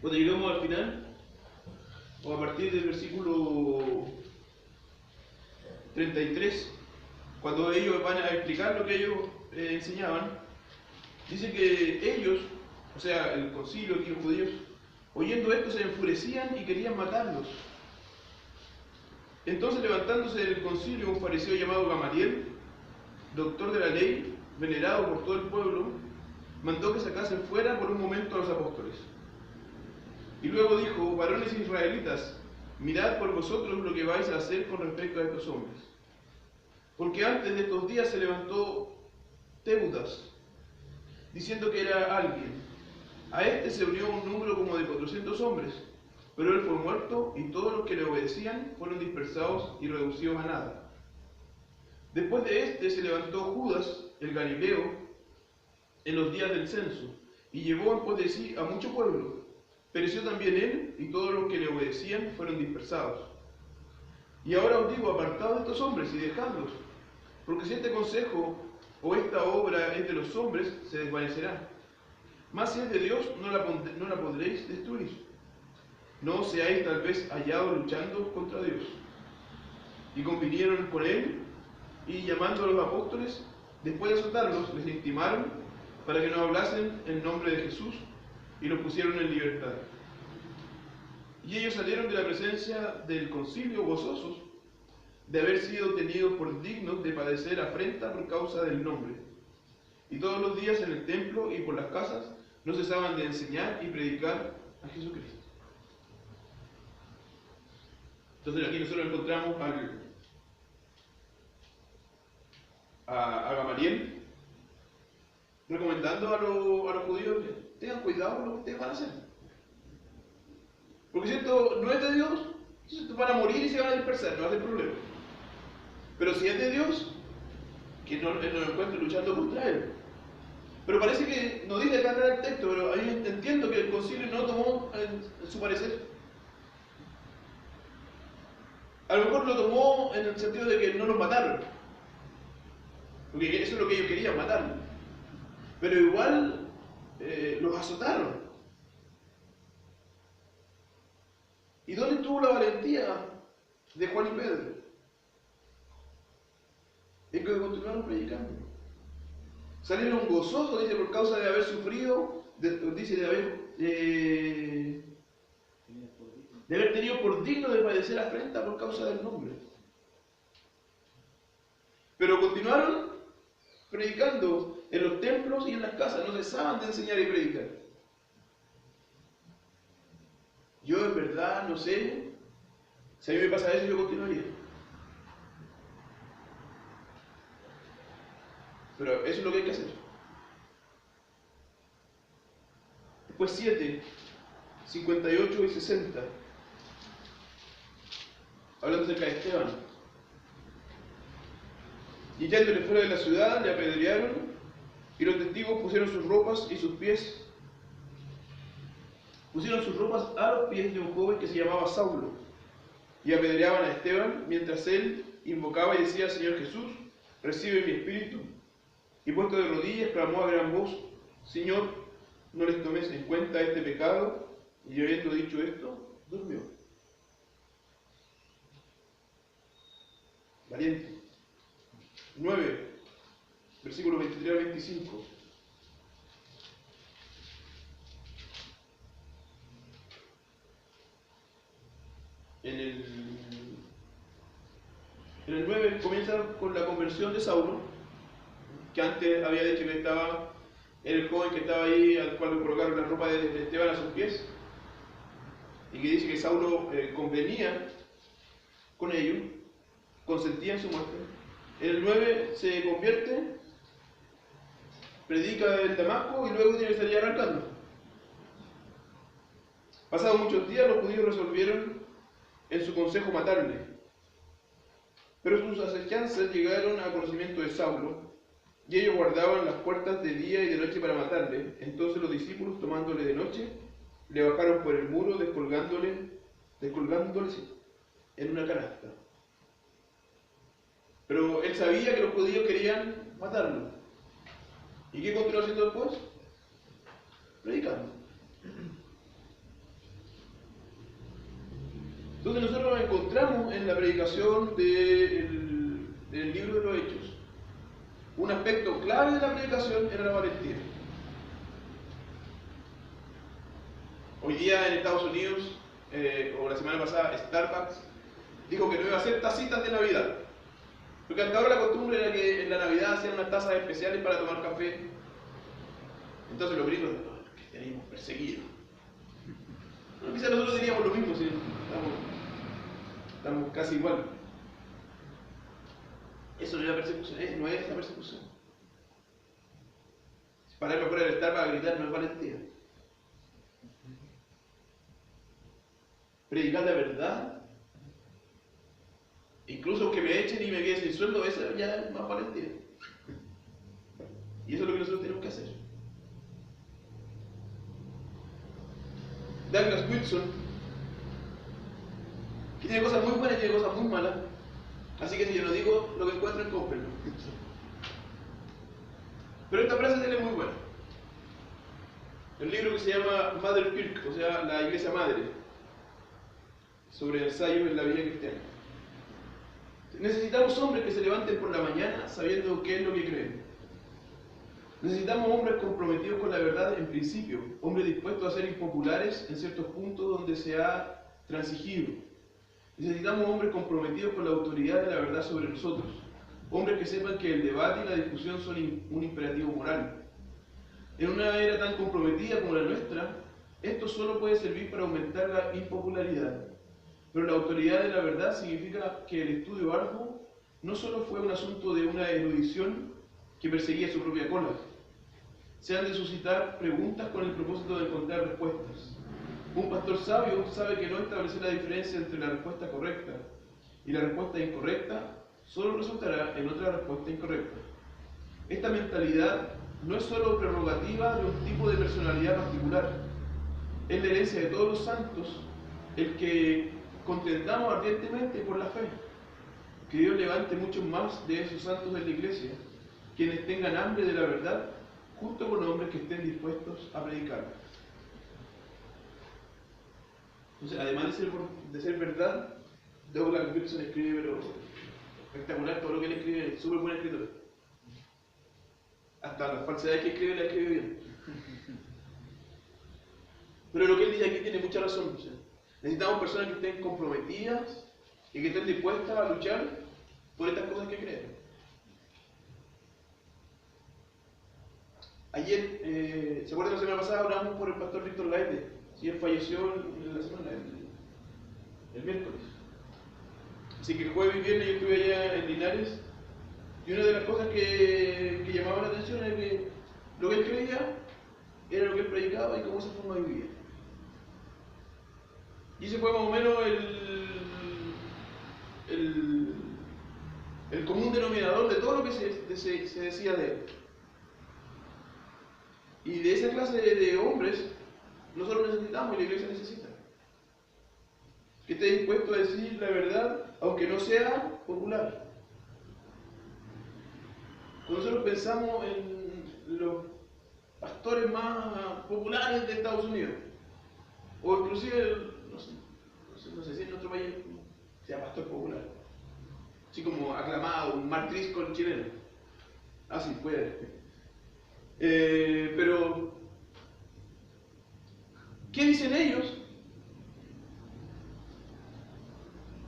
Cuando llegamos al final, o a partir del versículo 33, cuando ellos van a explicar lo que ellos enseñaban, dice que ellos, o sea, el concilio, aquí los judíos, oyendo esto se enfurecían y querían matarlos. Entonces, levantándose del concilio un fariseo llamado Gamaliel, doctor de la ley, venerado por todo el pueblo, mandó que sacasen fuera por un momento a los apóstoles. Y luego dijo: varones israelitas, mirad por vosotros lo que vais a hacer con respecto a estos hombres. Porque antes de estos días se levantó Teudas, diciendo que era alguien. A este se unió un número como de 400 hombres, pero él fue muerto y todos los que le obedecían fueron dispersados y reducidos a nada. Después de este se levantó Judas, el Galileo, en los días del censo, y llevó en pos de sí a mucho pueblo. Pereció también él, y todos los que le obedecían fueron dispersados. Y ahora os digo, apartaos de estos hombres y dejadlos, porque si este consejo o esta obra es de los hombres, se desvanecerá. Mas si es de Dios, no la podréis destruir. No seáis tal vez hallados luchando contra Dios. Y convinieron con él, y llamando a los apóstoles, después de azotarlos, les intimaron para que no hablasen en nombre de Jesús, y los pusieron en libertad. Y ellos salieron de la presencia del concilio gozosos de haber sido tenidos por dignos de padecer afrenta por causa del nombre. Y todos los días en el templo y por las casas no cesaban de enseñar y predicar a Jesucristo. Entonces aquí nosotros encontramos a Gamaliel recomendando a los judíos que tengan cuidado con lo que ustedes van a hacer. Porque si esto no es de Dios, entonces van a morir y se van a dispersar, no va a ser problema. Pero si es de Dios, que no lo encuentre luchando contra él. Pero parece que no dice acá el texto, pero ahí entiendo que el concilio no tomó en su parecer. A lo mejor lo tomó en el sentido de que no los mataron. Porque eso es lo que ellos querían, matarlos. Pero igual los azotaron. ¿Y dónde estuvo la valentía de Juan y Pedro? Es que continuaron predicando. Salieron gozosos, dice, por causa de haber sufrido, dice, de haber tenido por digno de padecer afrenta por causa del nombre. Pero continuaron predicando en los templos y en las casas, no cesaban de enseñar y predicar. Yo en verdad no sé, si a mí me pasa eso yo continuaría. Pero eso es lo que hay que hacer. Después 7, 58 y 60. Hablando acerca de Esteban. Y echándole fuera de la ciudad, le apedrearon, y los testigos pusieron sus ropas y sus pies. Pusieron sus ropas a los pies de un joven que se llamaba Saulo, y apedreaban a Esteban, mientras él invocaba y decía: Señor Jesús, recibe mi espíritu. Y puesto de rodillas, clamó a gran voz: Señor, no les tomes en cuenta este pecado. Y habiendo dicho esto, durmió. Valiente. 9, versículos 23 al 25. En el 9 comienza con la conversión de Saulo, que antes había dicho que estaba era el joven que estaba ahí, al cual le colocaron la ropa de Esteban a sus pies, y que dice que Saulo convenía con ello, consentía en su muerte. En el 9 se convierte, predica en Damasco y luego tiene que salir arrancando. Pasados muchos días, los judíos resolvieron en su consejo matarle, pero sus acechanzas llegaron a conocimiento de Saulo, y ellos guardaban las puertas de día y de noche para matarle. Entonces los discípulos, tomándole de noche, le bajaron por el muro, descolgándole en una canasta. Pero él sabía que los judíos querían matarlo. ¿Y qué continuó haciendo después? Predicando. Entonces nosotros nos encontramos en la predicación del libro de los Hechos. Un aspecto clave de la predicación era la valentía. Hoy día en Estados Unidos, o la semana pasada, Starbucks dijo que no iba a hacer tacitas de Navidad. Porque hasta ahora la costumbre era que en la Navidad hacían unas tazas especiales para tomar café. Entonces los gringos, el cristianismo perseguido. Bueno, quizás nosotros diríamos lo mismo, ¿sí? Estamos casi igual. Eso no es la persecución, no es la persecución. Pararme afuera del Starbucks a gritar no es valentía. Predicar la verdad, incluso que me echen y me quede sin sueldo, eso ya es más valentía. Y eso es lo que nosotros tenemos que hacer. Douglas Wilson, que tiene cosas muy buenas y tiene cosas muy malas, así que si yo no digo lo que encuentren, cómprenlo. Pero esta frase de él es muy buena. El libro que se llama Mother Kirk, o sea, la iglesia madre, sobre ensayos en la vida cristiana. Necesitamos hombres que se levanten por la mañana sabiendo qué es lo que creen. Necesitamos hombres comprometidos con la verdad en principio, hombres dispuestos a ser impopulares en ciertos puntos donde se ha transigido. Necesitamos hombres comprometidos con la autoridad de la verdad sobre nosotros, hombres que sepan que el debate y la discusión son un imperativo moral. En una era tan comprometida como la nuestra, esto solo puede servir para aumentar la impopularidad. Pero la autoridad de la verdad significa que el estudio arduo no solo fue un asunto de una erudición que perseguía su propia cola. Se han de suscitar preguntas con el propósito de encontrar respuestas. Un pastor sabio sabe que no establecer la diferencia entre la respuesta correcta y la respuesta incorrecta solo resultará en otra respuesta incorrecta. Esta mentalidad no es solo prerrogativa de un tipo de personalidad particular, es la herencia de todos los santos, el que contendamos ardientemente por la fe. Que Dios levante muchos más de esos santos de la iglesia, quienes tengan hambre de la verdad, junto con hombres que estén dispuestos a predicar. Entonces, además de ser verdad, Douglas Wilson escribe, pero espectacular todo lo que él escribe, es súper buen escritor. Hasta las falsedades que escribe, la escribe bien. Pero lo que él dice aquí tiene mucha razón. ¿Sí? Necesitamos personas que estén comprometidas y que estén dispuestas a luchar por estas cosas que creen. Ayer, ¿se acuerdan la semana pasada? Hablamos por el pastor Víctor Laete. Sí, él falleció en la semana, el miércoles. Así que el jueves y viernes yo estuve allá en Linares. Y una de las cosas que llamaba la atención era que lo que él creía era lo que él predicaba y cómo esa forma de vivir. Y ese fue más o menos el común denominador de todo lo que se decía de él. Y de esa clase de hombres nosotros necesitamos y la iglesia necesita. Que esté dispuesto a decir la verdad, aunque no sea popular. Cuando nosotros pensamos en los pastores más populares de Estados Unidos, o inclusive, no sé si en nuestro país sea pastor popular, así como aclamado, un Mark Driscoll chileno. Ah, sí, puede. Pero, ¿qué dicen ellos?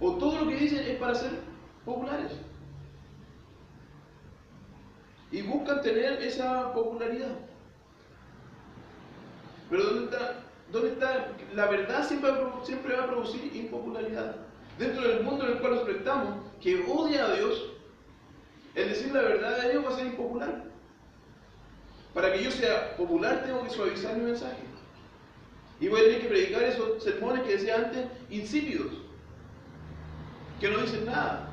O todo lo que dicen es para ser populares. Y buscan tener esa popularidad. Pero ¿dónde está? La verdad siempre va a producir impopularidad. Dentro del mundo en el cual nos enfrentamos, que odia a Dios, el decir la verdad de Dios va a ser impopular. Para que yo sea popular tengo que suavizar mi mensaje. Y voy a tener que predicar esos sermones que decía antes, insípidos, que no dicen nada.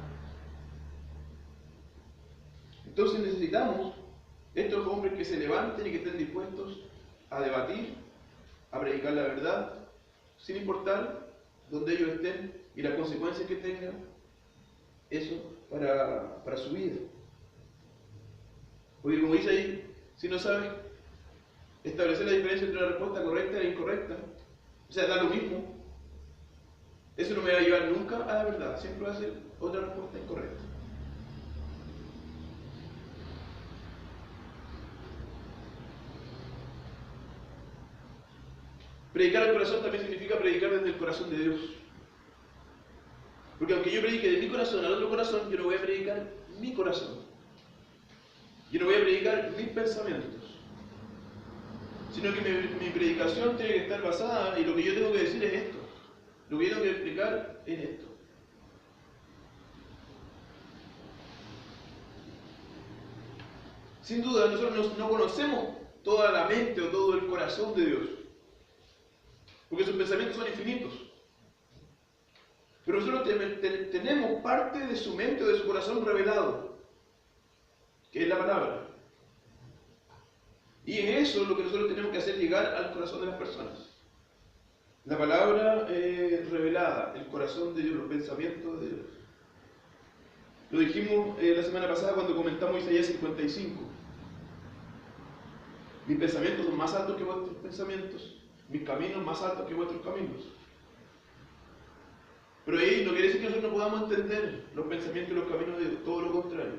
Entonces necesitamos estos hombres que se levanten y que estén dispuestos a debatir, a predicar la verdad, sin importar dónde ellos estén y las consecuencias que tengan eso para su vida. Porque como dice ahí, si no sabes establecer la diferencia entre una respuesta correcta e incorrecta, o sea, da lo mismo, eso no me va a llevar nunca a la verdad, siempre va a ser otra respuesta incorrecta. Predicar al corazón también significa predicar desde el corazón de Dios. Porque aunque yo predique de mi corazón al otro corazón, yo no voy a predicar mi corazón. Yo no voy a predicar mis pensamientos. Sino que mi predicación tiene que estar basada, y lo que yo tengo que decir es esto. Lo que yo tengo que explicar es esto. Sin duda, nosotros no conocemos toda la mente o todo el corazón de Dios. Porque sus pensamientos son infinitos. Pero nosotros tenemos parte de su mente o de su corazón revelado, que es la palabra. Y es eso lo que nosotros tenemos que hacer llegar al corazón de las personas. La palabra revelada, el corazón de Dios, los pensamientos de Dios. Lo dijimos la semana pasada cuando comentamos Isaías 55. Mis pensamientos son más altos que vuestros pensamientos, mis caminos más altos que vuestros caminos. Pero ahí no quiere decir que nosotros no podamos entender los pensamientos y los caminos de Dios, todo lo contrario.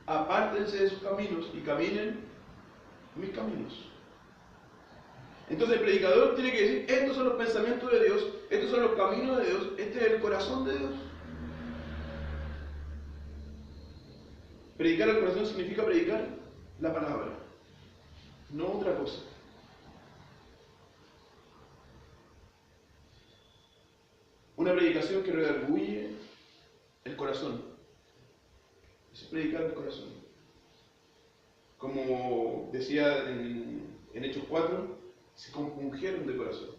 Apártense de sus caminos y caminen mis caminos. Entonces el predicador tiene que decir, estos son los pensamientos de Dios, estos son los caminos de Dios, este es el corazón de Dios. Predicar al corazón significa predicar la palabra, no otra cosa. Una predicación que redarguye el corazón. Es predicar el corazón. Como decía en Hechos 4, se compungieron de corazón.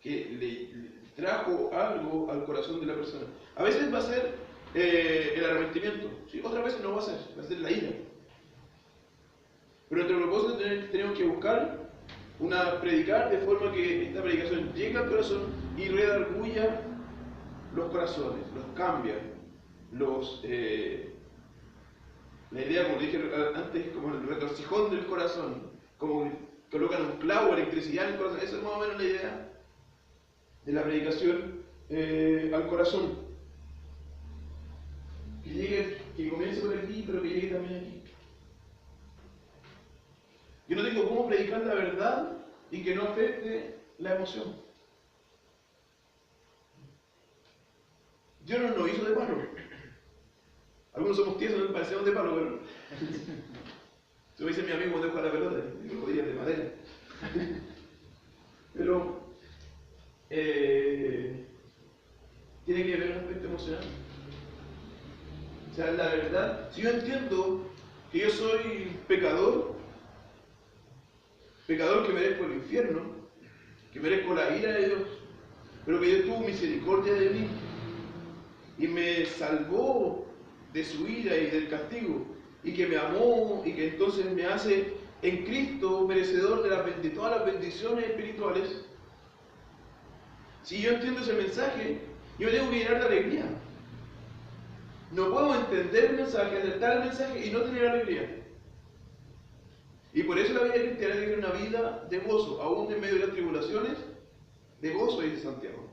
Que le trajo algo al corazón de la persona. A veces va a ser el arrepentimiento, ¿sí? Otras veces no va a ser la ira. Pero nuestro propósito tenemos que buscar predicar de forma que esta predicación llegue al corazón y redarguya los corazones, los cambia, la idea, como dije antes, como el retorcijón del corazón, como que colocan un clavo, electricidad en el corazón. Esa es más o menos la idea de la predicación al corazón. Que comience por aquí, pero que llegue también aquí. Yo no tengo cómo predicar la verdad y que no afecte la emoción. Dios no nos hizo de palo. Algunos somos tiesos, nos parecemos de palo, pero se me dice mi amigo cuando dejo la pelota, y lo rodillas de madera. Pero tiene que haber un aspecto emocional. O sea, la verdad, si yo entiendo que yo soy pecador que merezco el infierno, que merezco la ira de Dios, pero que Dios tuvo misericordia de mí y me salvó de su ira y del castigo, y que me amó y que entonces me hace en Cristo merecedor de todas las bendiciones espirituales. Si yo entiendo ese mensaje, yo me tengo que llenar de alegría. No puedo entender el mensaje, aceptar el mensaje y no tener alegría. Y por eso la vida cristiana tiene una vida de gozo, aún en medio de las tribulaciones, de gozo, dice Santiago.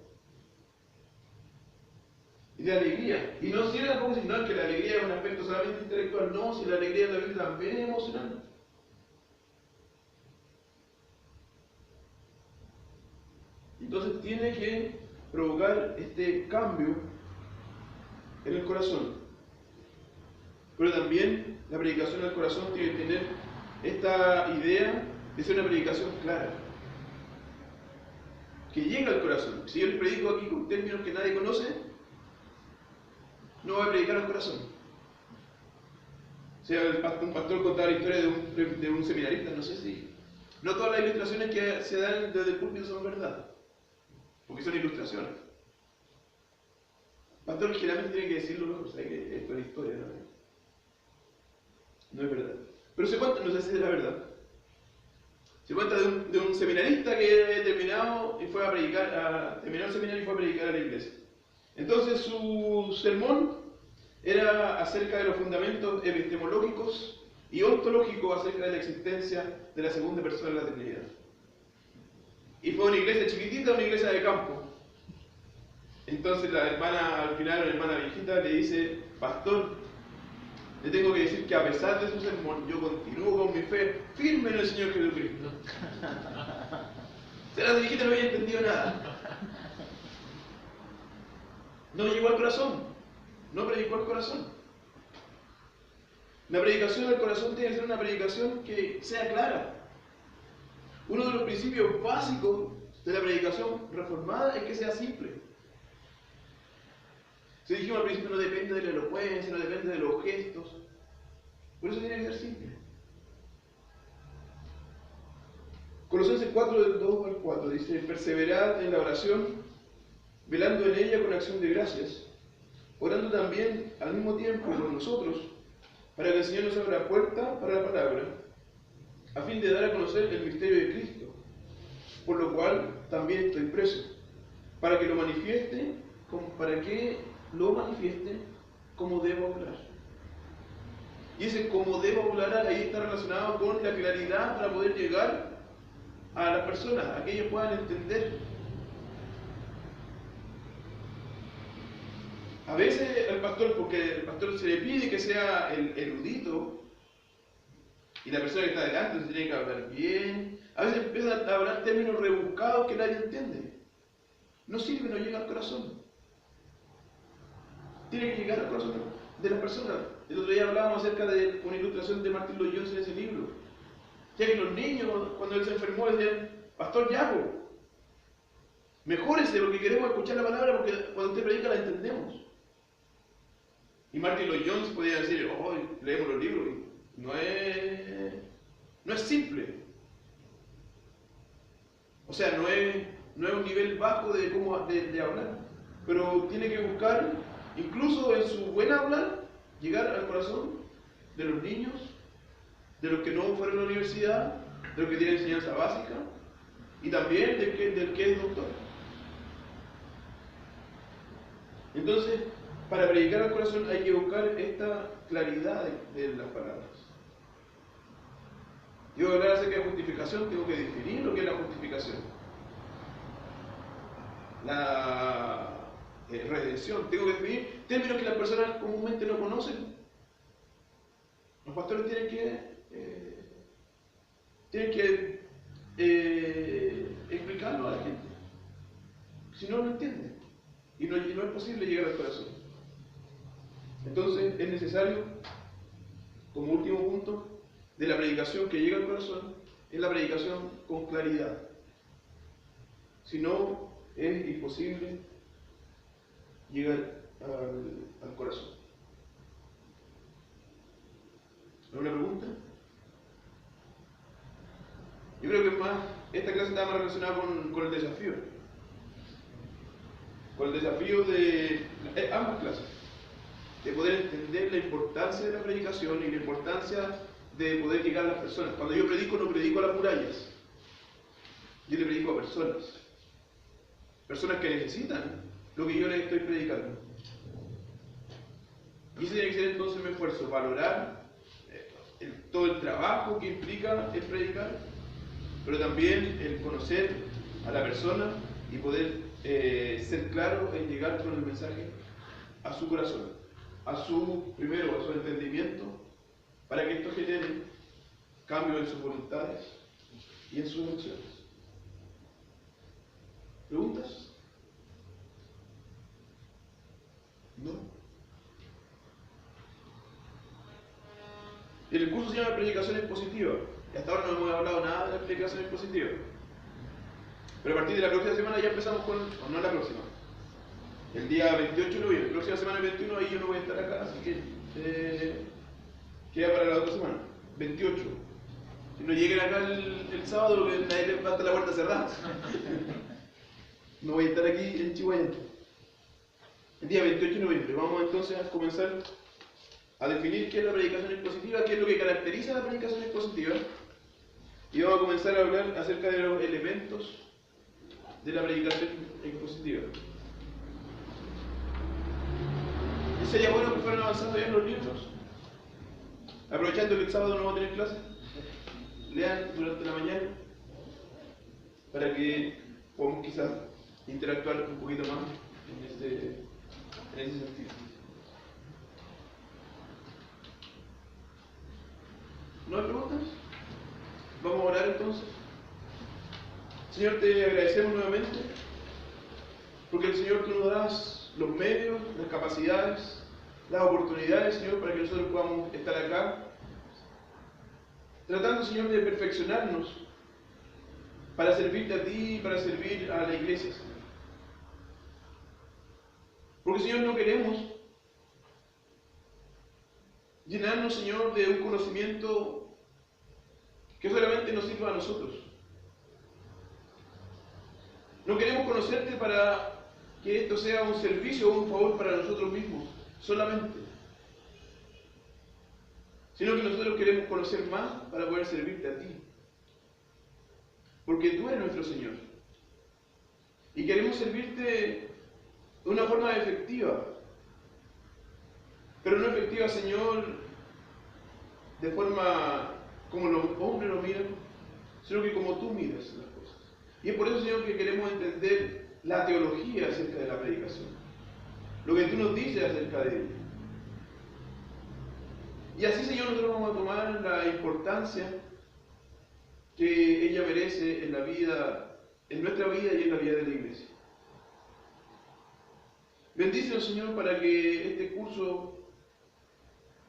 Y de alegría. Y no sirve tampoco decir, no, que la alegría es un aspecto solamente intelectual. No, si la alegría también es emocional. Entonces tiene que provocar este cambio en el corazón. Pero también la predicación del corazón tiene que tener esta idea de ser una predicación clara, que llega al corazón. Si yo les predico aquí con términos que nadie conoce, no voy a predicar al corazón. O sea, un pastor contaba la historia de un seminarista, no sé si... No todas las ilustraciones que se dan desde el púlpito son verdad, porque son ilustraciones. El pastor generalmente tiene que decirlo luego, o sea, que esto es la historia, no es verdad. Pero se cuenta, no sé si es la verdad. Se cuenta de un seminarista que había terminado y fue a predicar, terminó el seminario y fue a predicar a la iglesia. Entonces su sermón era acerca de los fundamentos epistemológicos y ontológicos acerca de la existencia de la segunda persona de la Trinidad. Y fue una iglesia chiquitita, una iglesia de campo. Entonces la hermana, al final, una hermana viejita le dice: pastor, le tengo que decir que a pesar de su sermón, yo continúo con mi fe firme en el Señor Jesucristo. O sea, la viejita no había entendido nada. No llegó al corazón. No predicó al corazón. La predicación al corazón tiene que ser una predicación que sea clara. Uno de los principios básicos de la predicación reformada es que sea simple. Si dijimos al principio, no depende de la elocuencia, no depende de los gestos. Por eso tiene que ser simple. Colosenses 4, del 2 al 4, dice: perseverad en la oración, velando en ella con acción de gracias, orando también al mismo tiempo por nosotros, para que el Señor nos abra puerta para la palabra, a fin de dar a conocer el misterio de Cristo, por lo cual también estoy preso, para que lo manifieste como debo hablar. Y ese como debo hablar ahí está relacionado con la claridad para poder llegar a las personas, a que ellos puedan entender. A veces al pastor, porque el pastor se le pide que sea el erudito, y la persona que está delante se tiene que hablar bien, a veces empiezan a hablar términos rebuscados que nadie entiende. No sirve, no llega al corazón. Tiene que llegar al corazón de las personas. El otro día hablábamos acerca de una ilustración de Martin Lloyd Jones en ese libro. Ya que los niños, cuando él se enfermó, decían: pastor Yago, mejórese, porque queremos escuchar la palabra, porque cuando usted predica la entendemos. Y Martin Lloyd Jones podía decir: oh, leemos los libros. No es simple. O sea, no es un nivel bajo de hablar. Pero tiene que buscar, incluso en su buen hablar, llegar al corazón de los niños, de los que no fueron a la universidad, de los que tienen enseñanza básica, y también del que es doctor. Entonces, para predicar al corazón hay que buscar esta claridad de las palabras. Yo voy a hablar acerca de justificación, tengo que definir lo que es la justificación. La redención, tengo que definir términos que las personas comúnmente no conocen. Los pastores tienen que explicarlo a la gente. Si no, no entienden. Y no es posible llegar al corazón. Entonces es necesario, como último punto, de la predicación que llega al corazón, es la predicación con claridad. Si no, es imposible llegar al corazón. ¿Alguna pregunta? Yo creo que esta clase está más relacionada con el desafío. Con el desafío de ambas clases. De poder entender la importancia de la predicación y la importancia de poder llegar a las personas. Cuando yo predico, no predico a las murallas. Yo le predico a personas. Personas que necesitan lo que yo les estoy predicando. Y ese tiene que ser entonces mi esfuerzo, valorar todo el trabajo que implica el predicar, pero también el conocer a la persona y poder ser claro en llegar con el mensaje a su corazón, a su entendimiento, para que esto genere cambio en sus voluntades y en sus emociones. ¿Preguntas? ¿No? El curso se llama Predicación Expositiva. Hasta ahora no hemos hablado nada de la predicación expositiva. Pero a partir de la próxima semana ya empezamos con, o no la próxima, el día 28 de noviembre, la próxima semana el 21, ahí yo no voy a estar acá, así que queda para la otra semana, 28. Si no lleguen acá el sábado, lo que nadie les va a estar la puerta cerrada. No voy a estar aquí en Chihuahua. El día 28 de noviembre vamos entonces a comenzar a definir qué es la predicación expositiva, qué es lo que caracteriza la predicación expositiva, y vamos a comenzar a hablar acerca de los elementos de la predicación expositiva. ¿Y sería bueno que fueran avanzando ya en los libros? Aprovechando que el sábado no vamos a tener clase, lean durante la mañana para que podamos quizás interactuar un poquito más en ese sentido. ¿No hay preguntas? Vamos a orar entonces. Señor, te agradecemos nuevamente porque el Señor tú nos das los medios, las capacidades, las oportunidades, Señor, para que nosotros podamos estar acá tratando, Señor, de perfeccionarnos para servirte a ti y para servir a la iglesia, Señor. Porque, Señor, no queremos llenarnos, Señor, de un conocimiento que solamente nos sirva a nosotros. No queremos conocerte para que esto sea un servicio o un favor para nosotros mismos, solamente. Sino que nosotros queremos conocer más para poder servirte a ti. Porque tú eres nuestro Señor. Y queremos servirte de una forma efectiva. Pero no efectiva, Señor, de forma como los hombres lo miran, sino que como tú miras las cosas. Y es por eso, Señor, que queremos entender la teología acerca de la predicación. Lo que tú nos dices acerca de ella. Y así, Señor, nosotros vamos a tomar la importancia que ella merece en la vida, en nuestra vida y en la vida de la iglesia. Bendícenos, Señor, para que este curso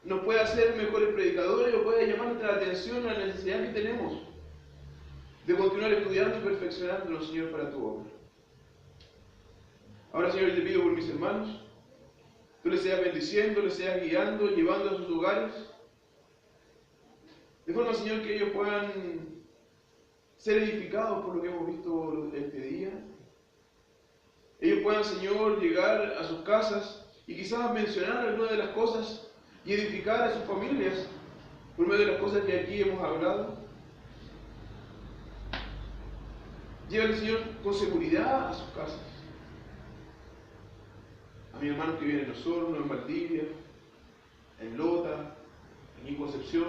nos pueda hacer mejores predicadores o pueda llamar nuestra atención a la necesidad que tenemos de continuar estudiando y perfeccionándonos, Señor, para tu obra. Ahora, Señor, te pido por mis hermanos, tú les seas bendiciendo, les seas guiando, llevando a sus hogares, de forma, Señor, que ellos puedan ser edificados por lo que hemos visto este día. Ellos puedan, Señor, llegar a sus casas y quizás mencionar algunas de las cosas y edificar a sus familias por medio de las cosas que aquí hemos hablado. Llévale, Señor, con seguridad a sus casas. A mis hermanos que viven en Osorno, en Valdivia, en Lota, en Concepción.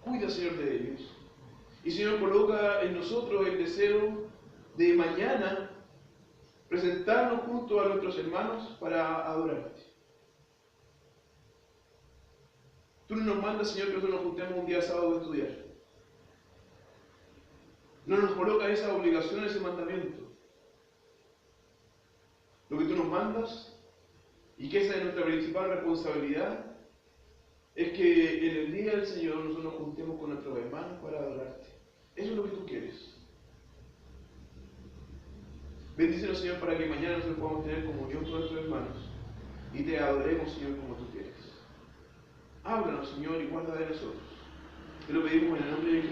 Cuida, Señor, de ellos. Y, Señor, coloca en nosotros el deseo de mañana presentarnos junto a nuestros hermanos para adorarte. Tú no nos mandas, Señor, que nosotros nos juntemos un día sábado a estudiar. No nos coloca esa obligación, ese mandamiento. Lo que tú nos mandas, y que esa es nuestra principal responsabilidad, es que en el día del Señor nosotros nos juntemos con nuestros hermanos para adorarte. Eso es lo que tú quieres. Bendícenos, Señor, para que mañana nosotros podamos tener comunión con nuestros hermanos y te adoremos, Señor, como tú quieres. Háblanos, Señor, y guarda de nosotros. Te lo pedimos en el nombre de Jesús.